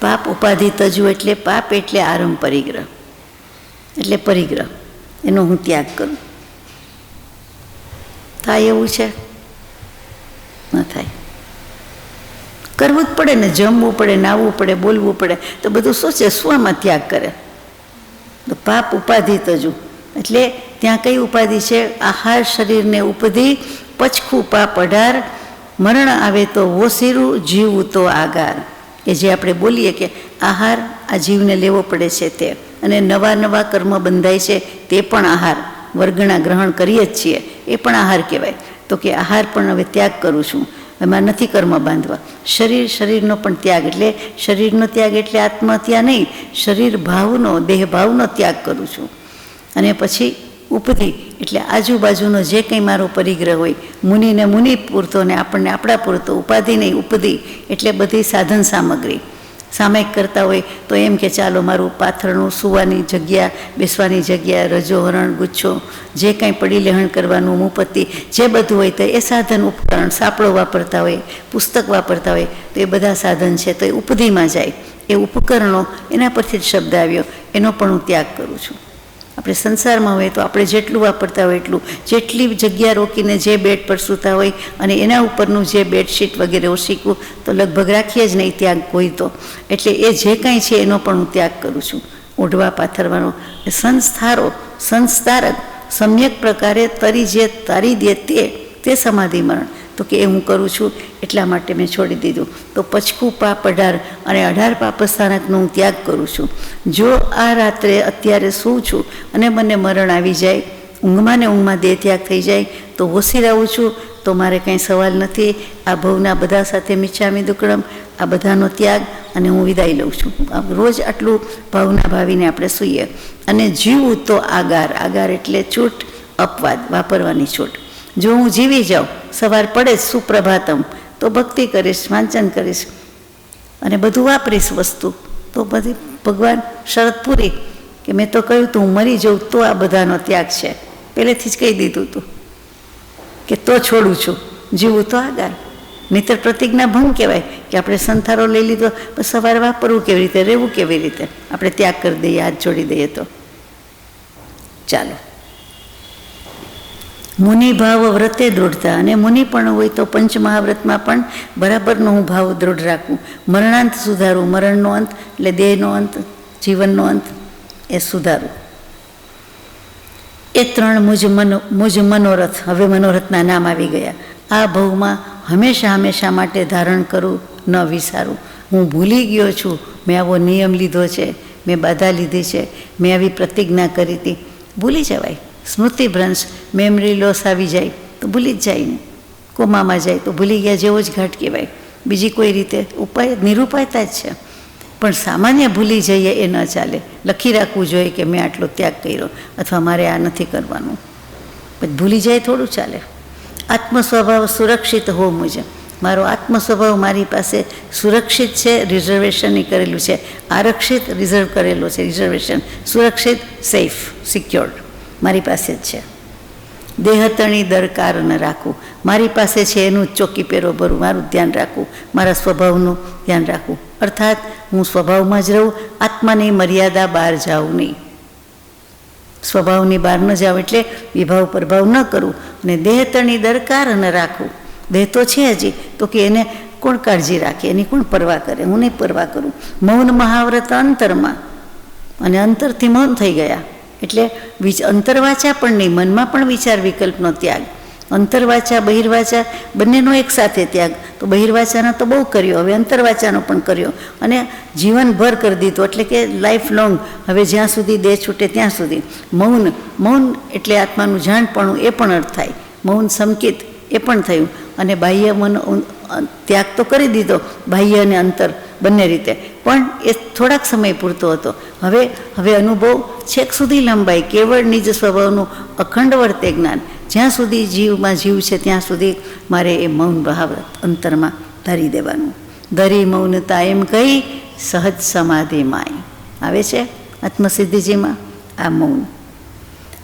પાપ ઉપાધિ તજુ એટલે પાપ એટલે આરંભ પરિગ્રહ, એટલે પરિગ્રહ એનો હું ત્યાગ કરું. થાય એવું છે? ન થાય. કરવું જ પડે ને, જમવું પડે, નાહવું પડે, બોલવું પડે, તો બધું શું છે? સ્વમાં ત્યાગ કરે. તો પાપ ઉપાધિ તજુ એટલે ત્યાં કઈ ઉપાધિ છે? આહાર શરીરને ઉપધી પચખું પાપ 18 મરણ આવે તો ઓસીરું જીવવું તો આગાર. કે જે આપણે બોલીએ કે આહાર આ જીવને લેવો પડે છે તે, અને નવા નવા કર્મ બંધાય છે તે પણ આહાર વર્ગના ગ્રહણ કરીએ જ છીએ, એ પણ આહાર કહેવાય. તો કે આહાર પણ હવે ત્યાગ કરું છું, એમાં નથી કર્મ બાંધવા. શરીરનો પણ ત્યાગ, એટલે શરીરનો ત્યાગ એટલે આત્મહત્યા નહીં, શરીર ભાવનો, દેહ ભાવનો ત્યાગ કરું છું. અને પછી ઉપધી એટલે આજુબાજુનો જે કંઈ મારો પરિગ્રહ હોય, મુનિને મુનિ પૂરતો ને આપણને આપણા પૂરતો, ઉપાધિ નહીં ઉપધી એટલે બધી સાધન સામગ્રી. સામાયિક કરતા હોય તો એમ કે ચાલો મારું પાથરણું, સુવાની જગ્યા, બેસવાની જગ્યા, રજોહરણ, ગુચ્છો, જે કાંઈ પડી લેહણ કરવાનું, મુપત્તિ, જે બધું હોય તો એ સાધન ઉપકરણ, સાપડો વાપરતા હોય, પુસ્તક વાપરતા હોય તો એ બધા સાધન છે તો એ ઉપધિમાં જાય. એ ઉપકરણો, એના પરથી જ શબ્દ આવ્યો, એનો પણ હું ત્યાગ કરું છું. આપણે સંસારમાં હોય તો આપણે જેટલું વાપરતા હોય એટલું, જેટલી જગ્યા રોકીને જે બેડ પર સૂતા હોય અને એના ઉપરનું જે બેડશીટ વગેરે ઓશીકું તો લગભગ રાખીએ જ નહીં ત્યાગ કોઈ તો. એટલે એ જે કાંઈ છે એનો પણ હું ત્યાગ કરું છું. ઓઢવા પાથરવાનો સંસ્તારક સમ્યક પ્રકારે તરી જે તારી દે તે સમાધિ મરણ. તો કે એ હું કરું છું એટલા માટે મેં છોડી દીધું. તો પચખું પાપ 18 અને 18 પાપસ્થાનકનો હું ત્યાગ કરું છું. જો આ રાત્રે અત્યારે સૂઉં છું અને મને મરણ આવી જાય, ઊંઘમાં ને ઊંઘમાં દેહ ત્યાગ થઈ જાય તો હોશી રહું છું તો મારે કંઈ સવાલ નથી. આ ભવના બધા સાથે મિચ્છામિ દુક્કડમ, આ બધાનો ત્યાગ, અને હું વિદાય લઉં છું. રોજ આટલું ભાવના ભાવીને આપણે સૂઈએ. અને જીવવું તો આગાર. આગાર એટલે છૂટ, અપવાદ વાપરવાની છૂટ. જો હું જીવી જાઉં, સવાર પડે જ સુપ્રભાતમ, તો ભક્તિ કરીશ, વાંચન કરીશ અને બધું વાપરીશ વસ્તુ, તો બધી ભગવાન શરત પૂરી કે મેં તો કહ્યું તું હું મરી જાઉં તો આ બધાનો ત્યાગ છે, પહેલેથી જ કહી દીધું હતું કે તો છોડું છું. જીવવું તો આગાર, નહીંતર પ્રતિજ્ઞા ભંગ કહેવાય કે આપણે સંથારો લઈ લીધો, સવારે વાપરવું કેવી રીતે, રહેવું કેવી રીતે, આપણે ત્યાગ કરી દઈએ, હાથ છોડી દઈએ તો. ચાલો, મુનિ ભાવ વ્રતે દૃઢતા. અને મુનિ પણ હોય તો પંચમહાવ્રતમાં પણ બરાબરનો હું ભાવ દૃઢ રાખું. મરણાંત સુધારું, મરણનો અંત એટલે દેહનો અંત, જીવનનો અંત એ સુધારું. એ 3 મુજ મનોરથ, હવે મનોરથના નામ આવી ગયા. આ ભવમાં હંમેશા હંમેશા માટે ધારણ કરું, ન વિસારું. હું ભૂલી ગયો છું, મેં આવો નિયમ લીધો છે, મેં બાધા લીધી છે, મેં આવી પ્રતિજ્ઞા કરી હતી. ભૂલી જવાય. સ્મૃતિભ્રંશ, મેમરી લોસ આવી જાય તો ભૂલી જ જાય ને. કોમામાં જાય તો ભૂલી ગયા જેવો જ ઘાટ કહેવાય. બીજી કોઈ રીતે ઉપાય નિરુપાયતા જ છે. પણ સામાન્ય ભૂલી જઈએ એ ન ચાલે. લખી રાખવું જોઈએ કે મેં આટલો ત્યાગ કર્યો અથવા મારે આ નથી કરવાનું. પછી ભૂલી જાય થોડું ચાલે. આત્મ સ્વભાવ સુરક્ષિત હો મુજબ. મારો આત્મ સ્વભાવ મારી પાસે સુરક્ષિત છે, રિઝર્વેશન કરેલું છે. આરક્ષિત રિઝર્વ કરેલો છે, રિઝર્વેશન. સુરક્ષિત સેફ, સિક્યોર્ડ મારી પાસે જ છે. દેહતણી દરકાર ન રાખવું, મારી પાસે છે એનું જ ચોકી પેરો ભરવું, મારું ધ્યાન રાખવું, મારા સ્વભાવનું ધ્યાન રાખવું. અર્થાત હું સ્વભાવમાં જ રહું, આત્માની મર્યાદા બહાર જાઉં નહીં, સ્વભાવની બહાર ન જાઉં, એટલે વિભાવ પ્રભાવ ન કરું. અને દેહતણી દરકાર ન રાખવું, દેહ તો છે હજી, તો કે એને કોણ કાળજી રાખે, એની કોણ પરવા કરે, હું નહીં પરવા કરું. મૌન મહાવ્રત અંતરમાં, અને અંતરથી મૌન થઈ ગયા એટલે અંતરવાચા પણ નહીં, મનમાં પણ વિચાર વિકલ્પનો ત્યાગ. અંતરવાચા બહિર્વાચા બંનેનો એક સાથે ત્યાગ. તો બહિર્વાચાનો તો બહુ કર્યો, હવે અંતરવાચાનો પણ કર્યો, અને જીવનભર કરી દીધું, એટલે કે લાઈફ લોંગ, હવે જ્યાં સુધી દેહ છૂટે ત્યાં સુધી. મૌન, મૌન એટલે આત્માનું જાણપણું, એ પણ અર્થ થાય. મૌન સંકિત એ પણ થયું. અને બાહ્ય મન ત્યાગ તો કરી દીધો, બાહ્ય અને અંતર બંને રીતે, પણ એ થોડાક સમય પૂરતો હતો. હવે અનુભવ છેક સુધી લંબાઈ, કેવળ નિજ સ્વભાવનું અખંડ વર્તે જ્ઞાન. જ્યાં સુધી જીવમાં જીવ છે ત્યાં સુધી મારે એ મૌન મહાવ્રત અંતરમાં ધરી દેવાનું. ધરી મૌનતા એમ કહી સહજ સમાધિ માય આવે છે આત્મસિદ્ધિજીમાં આ મૌન.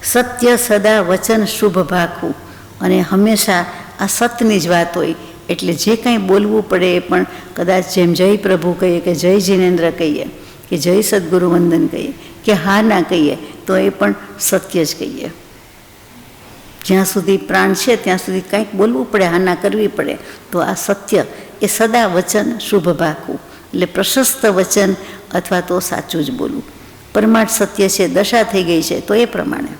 સત્ય સદા વચન શુભ ભાખવું, અને હંમેશા આ સતની જ વાત હોય, એટલે જે કંઈ બોલવું પડે એ પણ કદાચ જેમ જય પ્રભુ કહીએ, કે જય જિનેન્દ્ર કહીએ, કે જય સદગુરુ વંદન કહીએ, કે હા ના કહીએ, તો એ પણ સત્ય જ કહીએ. જ્યાં સુધી પ્રાણ છે ત્યાં સુધી કંઈક બોલવું પડે, હા ના કરવી પડે, તો આ સત્ય એ સદા વચન શુભ ભાખવું, એટલે પ્રશસ્ત વચન અથવા તો સાચું જ બોલવું. પરમાર્થ સત્ય છે, દશા થઈ ગઈ છે તો એ પ્રમાણે.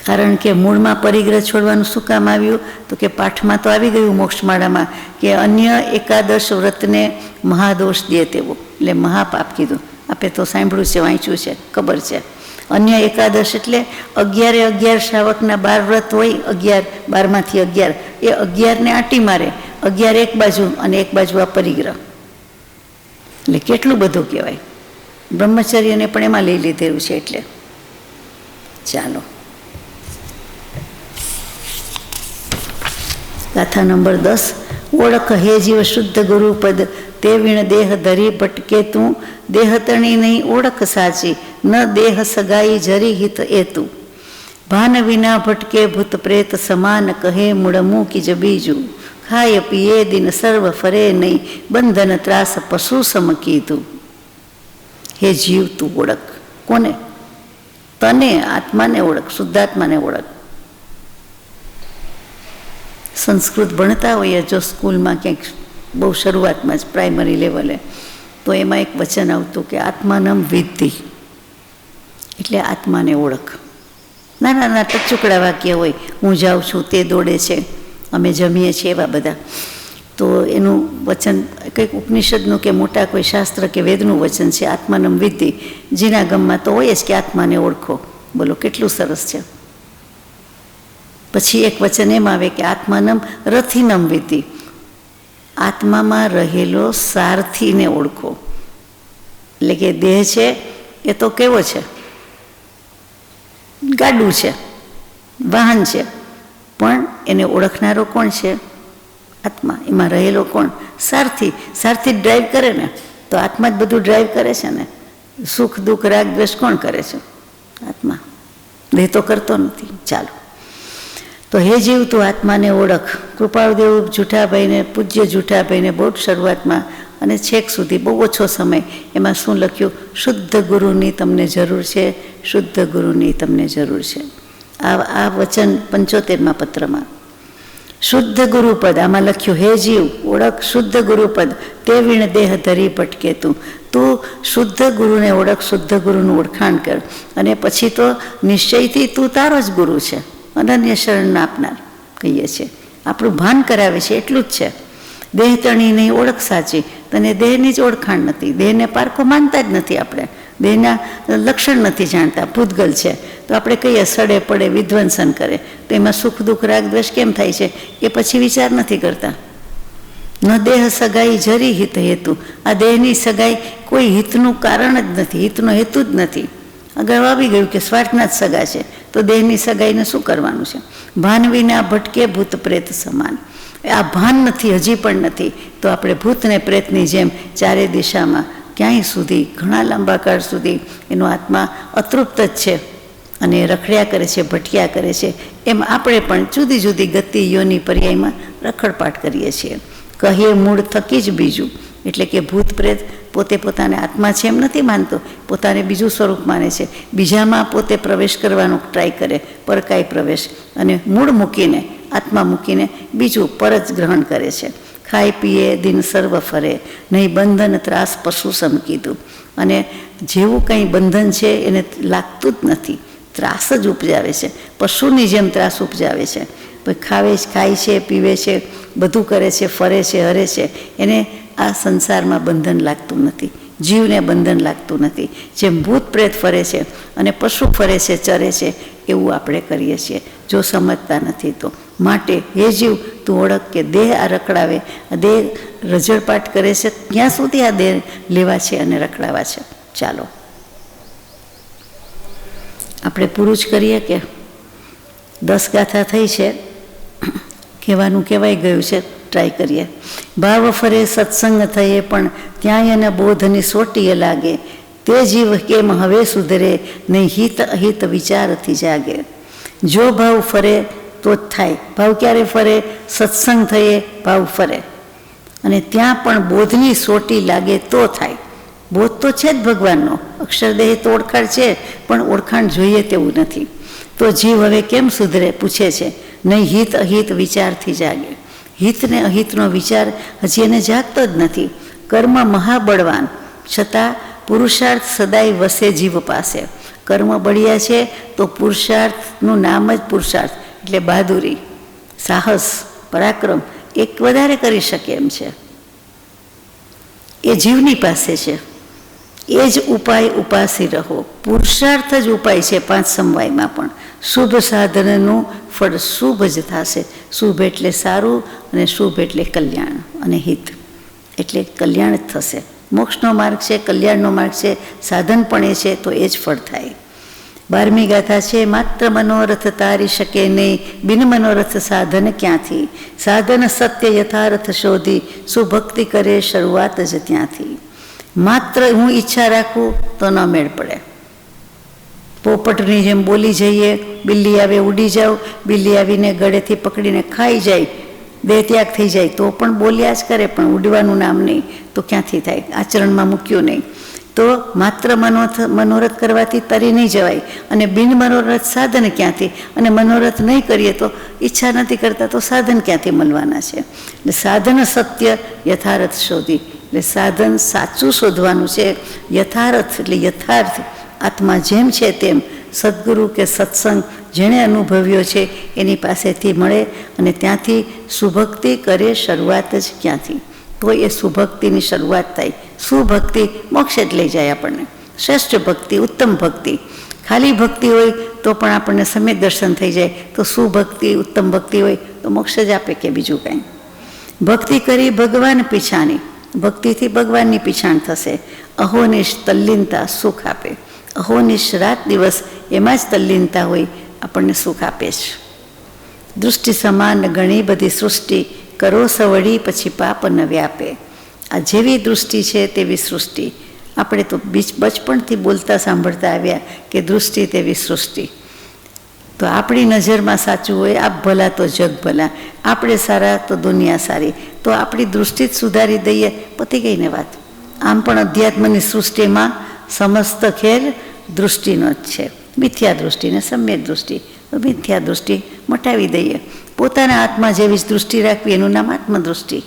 કારણ કે મૂળમાં પરિગ્રહ છોડવાનું શું કામ આવ્યું, તો કે પાઠમાં તો આવી ગયું મોક્ષમાળામાં, કે અન્ય એકાદશ વ્રતને મહાદોષ દે તેવો, એટલે મહાપાપ કીધું. આપણે તો સાંભળ્યું છે, વાંચ્યું છે, ખબર છે. અન્ય એકાદશ એટલે 11 શ્રાવકના 12 વ્રત હોય, 12માંથી 11, એ 11ને આંટી મારે, 11 એક બાજુ અને એક બાજુ આ પરિગ્રહ, એટલે કેટલું બધું કહેવાય. બ્રહ્મચર્યને પણ એમાં લઈ લીધેલું છે. એટલે ચાલો ગાથા નંબર 10. ઓળખ હે જીવ શુદ્ધ ગુરુપદ, તે વીણ દેહ ધરી ભટકે તું, દેહતણી નહીં ઓળખ સાચી, ન દેહ સગાઈ જરી હિત એ તું. ભાન વિના ભટકે ભૂત પ્રેત સમાન, કહે મૂળમું કી જ બીજું, ખાય પીએ દિન સર્વ ફરે નહીં, બંધન ત્રાસ પશુ સમ કીધું. હે જીવ તું ઓળખ. કોને? તને, આત્માને ઓળખ, શુદ્ધાત્માને ઓળખ. સંસ્કૃત ભણતા હોઈએ જો સ્કૂલમાં ક્યાંક બહુ શરૂઆતમાં જ પ્રાઇમરી લેવલે, તો એમાં એક વચન આવતું કે આત્માનમ વિદ્ધિ, એટલે આત્માને ઓળખ. નાના નાના ટચુકડા વાક્ય હોય, હું જાઉં છું, તે દોડે છે, અમે જમીએ છીએ, એવા બધા. તો એનું વચન કંઈક ઉપનિષદનું કે મોટા કોઈ શાસ્ત્ર કે વેદનું વચન છે, આત્માનમ વિદ્ધિ. જીના ગમમાં તો હોય જ કે આત્માને ઓળખો. બોલો કેટલું સરસ છે. પછી એક વચન એમ આવે કે આત્માનમ રથિનમ વિદ્ધિ, આત્મામાં રહેલો સારથીને ઓળખો. એટલે કે દેહ છે એ તો કેવો છે? ગાડું છે, વાહન છે, પણ એને ઓળખનારો કોણ છે? આત્મા. એમાં રહેલો કોણ? સારથી. સારથી જ ડ્રાઈવ કરે ને, તો આત્મા જ બધું ડ્રાઈવ કરે છે ને. સુખ દુઃખ રાગ દ્વેષ કોણ કરે છે? આત્મા. દેહ તો કરતો નથી. ચાલો, તો હે જીવ તું આત્માને ઓળખ. કૃપાળદેવ જૂઠાભાઈને, પૂજ્ય જૂઠાભાઈને બહુ શરૂઆતમાં અને છેક સુધી બહુ ઓછો સમય એમાં શું લખ્યું? શુદ્ધ ગુરુની તમને જરૂર છે, શુદ્ધ ગુરુની તમને જરૂર છે. આ વચન 75મા પત્રમાં. શુદ્ધ ગુરુપદ આમાં લખ્યું, હે જીવ ઓળખ શુદ્ધ ગુરુપદ, તે વીણ દેહ ધરી ભટકે તું. તું શુદ્ધ ગુરુને ઓળખ, શુદ્ધ ગુરુનું ઓળખાણ કર, અને પછી તો નિશ્ચયથી તું તારો જ ગુરુ છે, અનન્ય શરણ આપનાર કહીએ છીએ. આપણું ભાન કરાવે છે એટલું જ છે. દેહ તણી નહીં ઓળખ સાચી, તને દેહની જ ઓળખાણ નથી. દેહને પારખો માનતા જ નથી આપણે, દેહના લક્ષણ નથી જાણતા. ભૂતગલ છે તો આપણે કહીએ સડે પડે વિધ્વંસન કરે, તો એમાં સુખ દુઃખ રાગ દ્વેષ કેમ થાય છે એ પછી વિચાર નથી કરતા. ન દેહ સગાઈ જરી હિત હેતુ, આ દેહની સગાઈ કોઈ હિતનું કારણ જ નથી, હિતનો હેતુ જ નથી. આગળ આવી ગયું કે સ્વાર્થના જ સગા છે, તો દેહની સગાઈને શું કરવાનું છે? ભાન વિના ભટકે ભૂત પ્રેત સમાન. આ ભાન નથી, હજી પણ નથી, તો આપણે ભૂતને પ્રેતની જેમ ચારે દિશામાં ક્યાંય સુધી ઘણા લાંબા કાળ સુધી એનો આત્મા અતૃપ્ત જ છે, અને રખડ્યા કરે છે, ભટક્યા કરે છે. એમ આપણે પણ જુદી જુદી ગતિ યોની પર્યાયમાં રખડપાટ કરીએ છીએ. કહીએ મૂળ થકી જ બીજું, એટલે કે ભૂત પ્રેત પોતે પોતાને આત્મા છે એમ નથી માનતો, પોતાને બીજું સ્વરૂપ માને છે. બીજામાં પોતે પ્રવેશ કરવાનો ટ્રાય કરે, પરકાય પ્રવેશ, અને મૂળ મૂકીને, આત્મા મૂકીને બીજું પર જ ગ્રહણ કરે છે. ખાઈ પીએ દિન સર્વ ફરે, નહીં બંધન ત્રાસ પશુ સમ કીધું. અને જેવું કંઈ બંધન છે એને લાગતું જ નથી, ત્રાસ જ ઉપજાવે છે, પશુની જેમ ત્રાસ ઉપજાવે છે. ખાય છે, પીવે છે, બધું કરે છે, ફરે છે, હરે છે, એને આ સંસારમાં બંધન લાગતું નથી, જીવને બંધન લાગતું નથી. જેમ ભૂત પ્રેત ફરે છે અને પશુ ફરે છે, ચરે છે, એવું આપણે કરીએ છીએ જો સમજતા નથી તો. માટે હે જીવ, તું ઓળખ કે દેહ આ રખડાવે, આ દેહ રજળપાટ કરે છે, ક્યાં સુધી આ દેહ લેવા છે અને રખડાવા છે. ચાલો આપણે પૂરું જ કરીએ કે 10 ગાથા થઈ છે, કહેવાનું કહેવાય ગયું છે, ટ્રાય કરીએ. ભાવ ફરે સત્સંગ થયે, પણ ત્યાંય એને બોધની સોટીએ લાગે. તે જીવ કેમ હવે સુધરે, નહીં હિત અહિત વિચારથી જાગે. જો ભાવ ફરે તો જ થાય. ભાવ ક્યારે ફરે? સત્સંગ થયે ભાવ ફરે, અને ત્યાં પણ બોધની સોટી લાગે તો થાય. બોધ તો છે જ ભગવાનનો, અક્ષરદેહ તો ઓળખાણ છે, પણ ઓળખાણ જોઈએ તેવું નથી. તો જીવ હવે કેમ સુધરે પૂછે છે, નહીં હિત અહિત વિચારથી જાગે. હિત ને અહિતનો વિચાર હજી એને જાગતો જ નથી. કર્મ મહાબળવાન છતાં પુરુષાર્થ સદાય વસે જીવ પાસે. કર્મ બળિયા છે તો પુરુષાર્થનું નામ જ પુરુષાર્થ, એટલે બહાદુરી, સાહસ, પરાક્રમ એક વધારે કરી શકે એમ છે. એ જીવની પાસે છે. એ જ ઉપાય ઉપાસી રહો. પુરુષાર્થ જ ઉપાય છે 5 સમવાયમાં પણ. શુભ સાધનનું ફળ શુભ જ થશે. શુભ એટલે સારું, અને શુભ એટલે કલ્યાણ અને હિત, એટલે કલ્યાણ જ થશે. મોક્ષનો માર્ગ છે, કલ્યાણનો માર્ગ છે, સાધન પણ એ છે, તો એ જ ફળ થાય. 12મી ગાથા છે, માત્ર મનોરથ તારી શકે નહીં, બિન મનોરથ સાધન ક્યાંથી. સાધન સત્ય યથાર્થ શોધી, સુભક્તિ કરે શરૂઆત જ ત્યાંથી. માત્ર હું ઈચ્છા રાખું તો ન મેળ પડે. પોપટની જેમ બોલી જઈએ, બિલ્લી આવે ઉડી જાવ, બિલ્લી આવીને ગળેથી પકડીને ખાઈ જાય, દેહ ત્યાગ થઈ જાય તો પણ બોલ્યા જ કરે, પણ ઉડવાનું નામ નહીં, તો ક્યાંથી થાય? આચરણમાં મૂક્યું નહીં. તો માત્ર મનોરથ કરવાથી તરી નહીં જવાય, અને બિન મનોરથ સાધન ક્યાંથી? અને મનોરથ નહીં કરીએ તો, ઈચ્છા નથી કરતા તો સાધન ક્યાંથી મળવાના છે? એટલે સાધન સત્ય યથાર્થ શોધી, એટલે સાધન સાચું શોધવાનું છે. યથાર્થ એટલે યથાર્થ, આત્મા જેમ છે તેમ, સદગુરુ કે સત્સંગ જેણે અનુભવ્યો છે એની પાસેથી મળે, અને ત્યાંથી સુભક્તિ કરે શરૂઆત જ ક્યાંથી? તો એ સુભક્તિની શરૂઆત થાય. સુભક્તિ મોક્ષ જ લઈ જાય આપણને. શ્રેષ્ઠ ભક્તિ, ઉત્તમ ભક્તિ. ખાલી ભક્તિ હોય તો પણ આપણને સમ્યક દર્શન થઈ જાય, તો સુભક્તિ, ઉત્તમ ભક્તિ હોય તો મોક્ષ જ આપે કે બીજું કાંઈ. ભક્તિ કરી ભગવાન પીછાણી, ભક્તિથી ભગવાનની પીછાણ થશે. અહોનિશ તલ્લીનતા સુખ આપે. અહોનિશ રાત દિવસ એમાં જ તલ્લીનતા હોય, આપણને સુખ આપે છે. દૃષ્ટિ સમાન ઘણી બધી સૃષ્ટિ, કરો સવડી પછી પાપ ન વ્યાપે. આ જેવી દૃષ્ટિ છે તેવી સૃષ્ટિ. આપણે તો બચપણથી બોલતા સાંભળતા આવ્યા કે દૃષ્ટિ તેવી સૃષ્ટિ. તો આપણી નજરમાં સાચું હોય, આપ ભલા તો જગ ભલા, આપણે સારા તો દુનિયા સારી. તો આપણી દૃષ્ટિ જ સુધારી દઈએ, પતી ગઈ ને વાત. આમ પણ અધ્યાત્મની સૃષ્ટિમાં સમસ્ત ખેલ દૃષ્ટિનો જ છે. મિથ્યા દૃષ્ટિ ને સમ્યક દૃષ્ટિ. તો મિથ્યા દૃષ્ટિ મટાવી દઈએ, પોતાના આત્મા જેવી જ દૃષ્ટિ રાખવી, એનું નામ આત્મદૃષ્ટિ.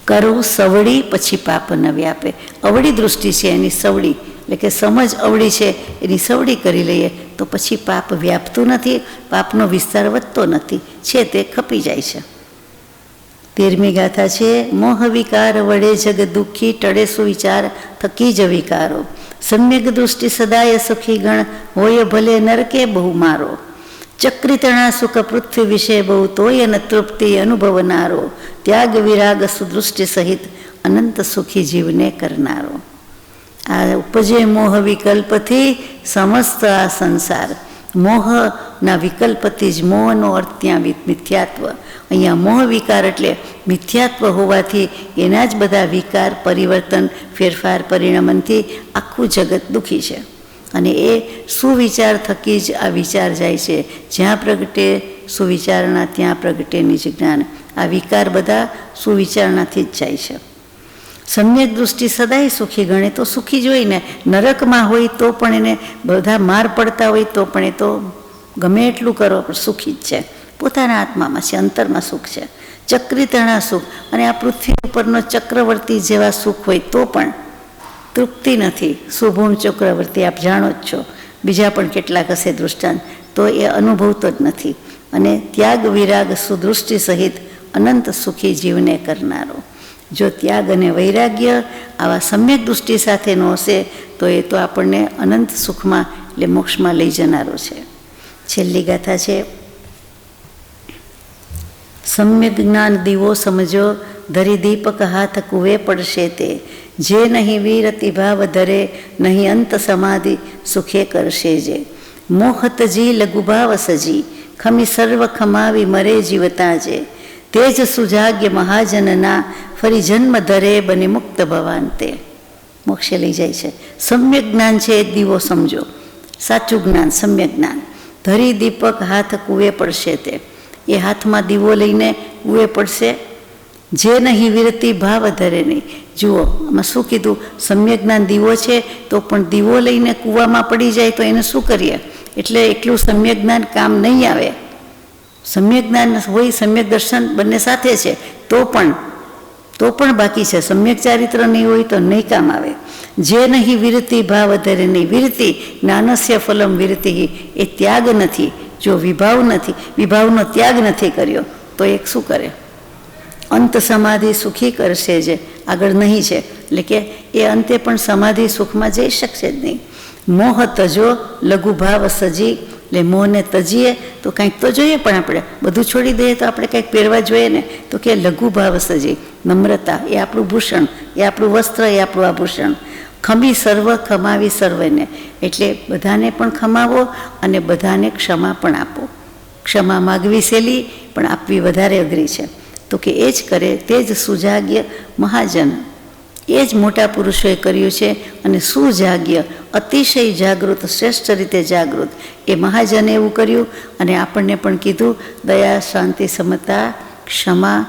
કરો સવડી પછી પાપ ન વ્યાપે. અવળી દૃષ્ટિ છે એની સવડી, એટલે કે સમજ અવળી છે એની સવડી કરી લઈએ તો પછી પાપ વ્યાપતું નથી, પાપનો વિસ્તાર વધતો નથી, છે તે ખપી જાય છે. 13મી ગાથા છે, મોહ વિકાર વડે જગ દુઃખી, ટળે સુવિચાર થકી જ વિકારો. સમ્યક દૃષ્ટિ સદાય સુખી ગણ, હોય ભલે નરકે બહુ મારો. ચક્રિતણા સુખ પૃથ્વી વિશે બહુ, તોય ન તૃપ્તિ અનુભવનારો. ત્યાગ વિરાગ સુદૃષ્ટિ સહિત, અનંત સુખી જીવને કરનારો. આ ઉપજે મોહ વિકલ્પથી સમસ્ત આ સંસાર. મોહના વિકલ્પથી જ, મોહનો અર્થ ત્યાં મિથ્યાત્વ. અહીંયા મોહ વિકાર એટલે મિથ્યાત્વ હોવાથી એના જ બધા વિકાર, પરિવર્તન, ફેરફાર, પરિણમનથી આખું જગત દુઃખી છે. અને એ સુવિચાર થકી જ આ વિચાર જાય છે. જ્યાં પ્રગટે સુવિચારણા ત્યાં પ્રગટે નિજ જ્ઞાન. આ વિકાર બધા સુવિચારણાથી જ જાય છે. સમ્યક દૃષ્ટિ સદાય સુખી ગણે તો સુખી જ હોય ને. નરકમાં હોય તો પણ એને બધા માર પડતા હોય તો પણ એ તો ગમે એટલું કરો પણ સુખી જ છે. પોતાના આત્મામાં છે, અંતરમાં સુખ છે. ચક્રિતણા સુખ અને આ પૃથ્વી ઉપરનો ચક્રવર્તી જેવા સુખ હોય તો પણ તૃપ્તિ નથી. શુભુણ ચક્રવર્તી આપ જાણો જ છો, બીજા પણ કેટલાક હશે દૃષ્ટાંત, તો એ અનુભવતો જ નથી. અને ત્યાગ વિરાગ સુદૃષ્ટિ સહિત અનંત સુખી જીવને કરનારો. જો ત્યાગ અને વૈરાગ્ય આવા સમ્યક દૃષ્ટિ સાથેનો હશે તો એ તો આપણને અનંત સુખમાં એટલે મોક્ષમાં લઈ જનારો છે. છેલ્લી ગાથા છે, સમ્યક જ્ઞાન દીવો સમજો, ધરી દીપક હાથ કુવે પડશે તે. જે નહીં વીરતિ ભાવ ધરે, નહીં અંત સમાધિ સુખે કરશે જે. મોહતજી લઘુભાવ સજી, ખમી સર્વ ખમાવી મરે જીવતા જે. તેજ સુજાગ્ય મહાજનના, ફરી જન્મ ધરે બને મુક્ત ભવાન તે. મોક્ષે લઈ જાય છે. સમ્યક જ્ઞાન છે એ દીવો સમજો, સાચું જ્ઞાન સમ્યક જ્ઞાન. ધરી દીપક હાથ કુવે પડશે તે. એ હાથમાં દીવો લઈને કુવે પડશે. જે નહીં વિરતિ ભાવ ધરે નહીં. જુઓ આમાં શું કીધું, સમ્યક જ્ઞાન દીવો છે તો પણ દીવો લઈને કૂવામાં પડી જાય તો એને શું કરીએ? એટલે એટલું સમ્યક જ્ઞાન કામ નહીં આવે. સમ્યક જ્ઞાન હોય, સમ્યક દર્શન બંને સાથે છે તો પણ બાકી છે. સમ્યક ચારિત્ર નહીં હોય તો નહીં કામ આવે. જે નહીં વિરતિ ભાવ ધરે નહીં. વિરતિ જ્ઞાનસ્ય ફલમ વિરતિ, એ ત્યાગ નથી. જો વિભાવ નથી, વિભાવનો ત્યાગ નથી કર્યો તો એક શું કરે? અંત સમાધિ સુખી કરશે જે. આગળ નહીં છે એટલે કે એ અંતે પણ સમાધિ સુખમાં જઈ શકશે જ નહીં. મોહ તજો લઘુભાવ સજી, એટલે મોહને તજીએ તો કંઈક તો જોઈએ, પણ આપણે બધું છોડી દઈએ તો આપણે કંઈક પહેરવા જોઈએ ને. તો કે લઘુભાવ સજી, નમ્રતા એ આપણું ભૂષણ, એ આપણું વસ્ત્ર, એ આપણું આભૂષણ. ખમી સર્વ ખમાવી સર્વને, એટલે બધાને પણ ખમાવો અને બધાને ક્ષમા પણ આપો. ક્ષમા માગવી સહેલી પણ આપવી વધારે અઘરી છે. તો કે એ જ કરે તે જ સુજાગ્ય મહાજન, એ જ મોટા પુરુષોએ કર્યું છે. અને સુજાગ્ય અતિશય જાગૃત, શ્રેષ્ઠ રીતે જાગૃત એ મહાજને એવું કર્યું. અને આપણને પણ કીધું દયા, શાંતિ, સમતા, ક્ષમા,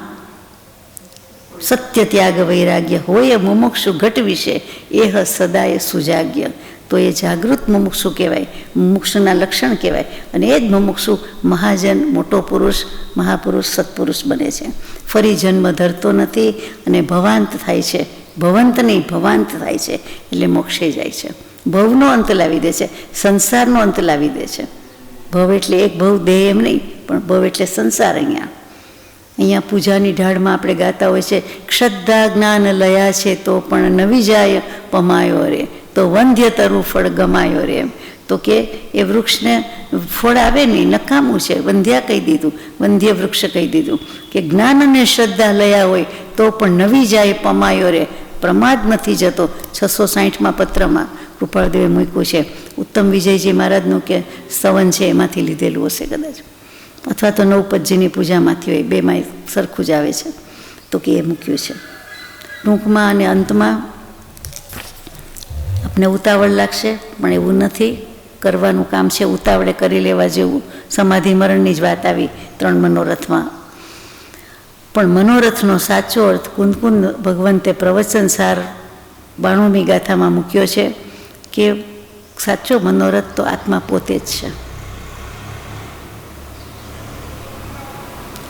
સત્ય, ત્યાગ, વૈરાગ્ય હોય મુમુક્ષુ ઘટ વિશે એહ સદાય સુજાગ્ય. તો એ જાગૃત મુમુક્ષુ કહેવાય, મુમુક્ષુના લક્ષણ કહેવાય. અને એ જ મુમુક્ષુ મહાજન, મોટો પુરુષ, મહાપુરુષ, સત્પુરુષ બને છે. ફરી જન્મ ધરતો નથી અને ભવાંત થાય છે. ભવંત નહીં, ભવાંત થાય છે એટલે મોક્ષે જાય છે. ભવનો અંત લાવી દે છે, સંસારનો અંત લાવી દે છે. ભવ એટલે એક ભવ દેહ એમ નહીં, પણ ભવ એટલે સંસાર. અહીંયા પૂજાની ઢાળમાં આપણે ગાતા હોય છે, શ્રદ્ધા જ્ઞાન લયા છે તો પણ નવી જાય પમાયો રે, તો વંધ્ય તરુ ફળ ગમાયો રે. એમ તો કે એ વૃક્ષને ફળ આવે નહીં, નકામું છે. વંધ્યા કહી દીધું, વંધ્ય વૃક્ષ કહી દીધું કે જ્ઞાન અને શ્રદ્ધા લયા હોય તો પણ નવી જાય પમાયો રે, પ્રમાદ નથી જતો. 660માં પત્રમાં કૃપાળદેવે મૂક્યું છે. ઉત્તમ વિજયજી મહારાજનું કે સ્તવન છે એમાંથી લીધેલું હશે કદાચ, અથવા તો નવપતજીની પૂજામાંથી હોય, બેમાં સરખું જ આવે છે. તો કે એ મૂક્યું છે. ટૂંકમાં અને અંતમાં આપને ઉતાવળ લાગશે પણ એવું નથી, કરવાનું કામ છે. ઉતાવળે કરી લેવા જેવું. સમાધિ મરણની જ વાત આવી 3 મનોરથમાં. પણ મનોરથનો સાચો અર્થ કુંદકુંદ ભગવંતે પ્રવચનસાર 92મી ગાથામાં મૂક્યો છે કે સાચો મનોરથ તો આત્મા પોતે જ છે.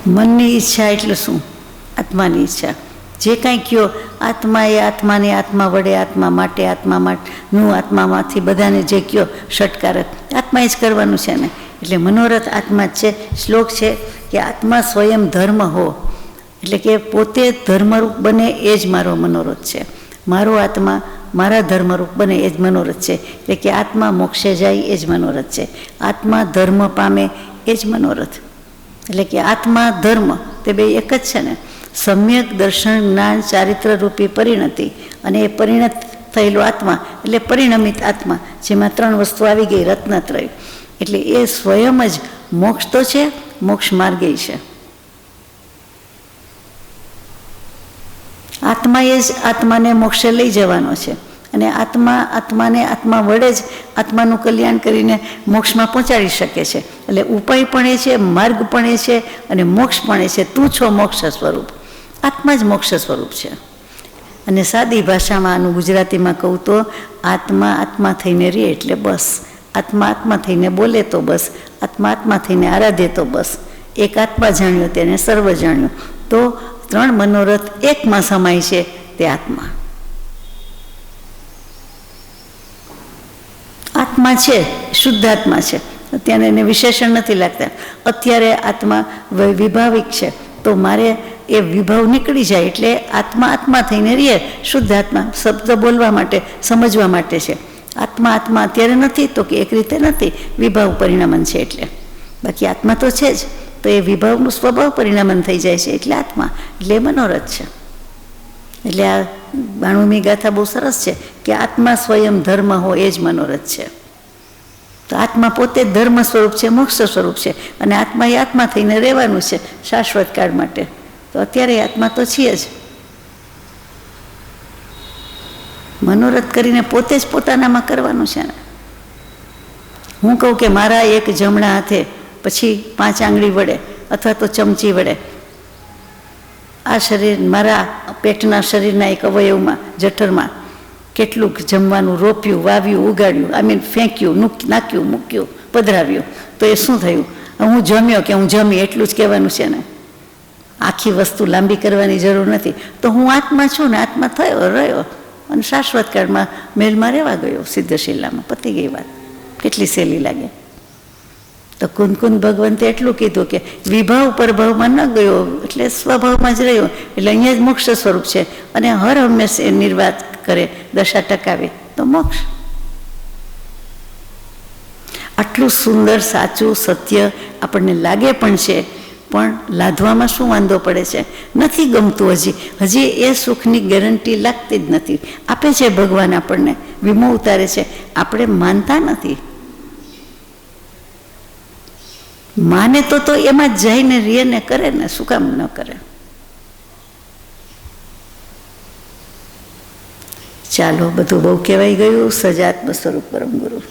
મનની ઈચ્છા એટલે શું? આત્માની ઈચ્છા. જે કાંઈ કયો આત્મા એ આત્માને, આત્મા વડે, આત્મા માટે, આત્મા માટેનું, આત્મામાંથી બધાને જે કયો ષટકારક આત્મા જ કરવાનું છે ને. એટલે મનોરથ આત્મા જ છે. શ્લોક છે કે આત્મા સ્વયં ધર્મ હો, એટલે કે પોતે ધર્મરૂપ બને એ જ મારો મનોરથ છે. મારો આત્મા મારા ધર્મરૂપ બને એ જ મનોરથ છે. એટલે કે આત્મા મોક્ષે જાય એ જ મનોરથ છે. આત્મા ધર્મ પામે એ જ મનોરથ. એટલે કે આત્મા ધર્મ તે બે એક જ છે ને. સમ્યક દર્શન જ્ઞાન ચારિત્ર રૂપી પરિણતિ, અને એ પરિણત થયેલો આત્મા એટલે પરિણમિત આત્મા, જેમાં 3 વસ્તુ આવી ગઈ, રત્નત્રય. એટલે એ સ્વયં જ મોક્ષ તો છે, મોક્ષ માર્ગે છે. આત્માએ જ આત્માને મોક્ષે લઈ જવાનો છે. અને આત્માને આત્મા વડે જ આત્માનું કલ્યાણ કરીને મોક્ષમાં પહોંચાડી શકે છે. એટલે ઉપાય પણ એ છે, માર્ગ પણ એ છે, અને મોક્ષ પણ એ છે. તું છો મોક્ષ સ્વરૂપ, આત્મા જ મોક્ષ સ્વરૂપ છે. અને સાદી ભાષામાં આનું ગુજરાતીમાં કહું તો આત્મા થઈને રહે એટલે બસ, આત્મા થઈને બોલે તો બસ, આત્મા થઈને આરાધે તો બસ. એક આત્મા જાણ્યો તેને સર્વ જાણ્યું. તો 3 મનોરથ એકમાં સમાય છે તે આત્મા. આત્મા છે, શુદ્ધ આત્મા છે, અત્યારે એને વિશેષણ નથી લાગતા. અત્યારે આત્મા વિભાવિક છે, તો મારે એ વિભાવ નીકળી જાય એટલે આત્મા થઈને રહે. શુદ્ધ આત્મા શબ્દ બોલવા માટે, સમજવા માટે છે. આત્મા અત્યારે નથી તો કે એક રીતે નથી, વિભાવ પરિણામન છે એટલે. બાકી આત્મા તો છે જ, તો એ વિભાવનું સ્વભાવ પરિણામન થઈ જાય છે એટલે આત્મા, એટલે મનોરથ છે. એટલે આ 92મી ગાથા બહુ સરસ છે કે આત્મા સ્વયં ધર્મ હો એ જ મનોરથ છે. તો આત્મા પોતે જ ધર્મ સ્વરૂપ છે, મોક્ષ સ્વરૂપ છે, અને આત્મા એ આત્મા થઈને રહેવાનું છે શાશ્વત કાળ માટે. તો અત્યારે આત્મા તો છીએ જ. મનોરથ કરીને પોતે જ પોતાનામાં કરવાનું છે ને. હું કહું કે મારા એક જમણા હાથે પછી 5 આંગળી વડે અથવા તો ચમચી વડે આ શરીર, મારા પેટના શરીરના એક અવયવમાં, જઠરમાં કેટલું જમવાનું રોપ્યું, વાવ્યું, ઉગાડ્યું, ફેંક્યું, નાખ્યું, મૂક્યું, પધરાવ્યું, તો એ શું થયું? હું જમ્યો કે હું જમી એટલું જ કહેવાનું છે ને. આખી વસ્તુ લાંબી કરવાની જરૂર નથી. તો હું આત્મા છું ને, આત્મા થયો રહ્યો અને શાશ્વત કાળમાં મેલમાં રહેવા ગયો, સિદ્ધશિલામાં. પતી ગઈ વાત. કેટલી સહેલી લાગે. તો કુંદ ભગવંતે એટલું કીધું કે વિભાવ પરભાવમાં ન ગયો એટલે સ્વભાવમાં જ રહ્યો, એટલે અહીંયા જ મોક્ષ સ્વરૂપ છે. અને હર હંમેશ એ નિર્વાત કરે, દશા ટકાવે તો મોક્ષ. આટલું સુંદર, સાચું, સત્ય આપણને લાગે પણ છે, પણ લાદવામાં શું વાંધો પડે છે? નથી ગમતું. હજી એ સુખની ગેરંટી લાગતી જ નથી. આપે છે ભગવાન આપણને, વીમો ઉતારે છે, આપણે માનતા નથી. માને તો એમાં જ જઈને રીએ ને કરે ને, શું કામ ન કરે? ચાલો, બધું બહુ કહેવાઈ ગયું. સજાત્મ સ્વરૂપ પરમ ગુરુ.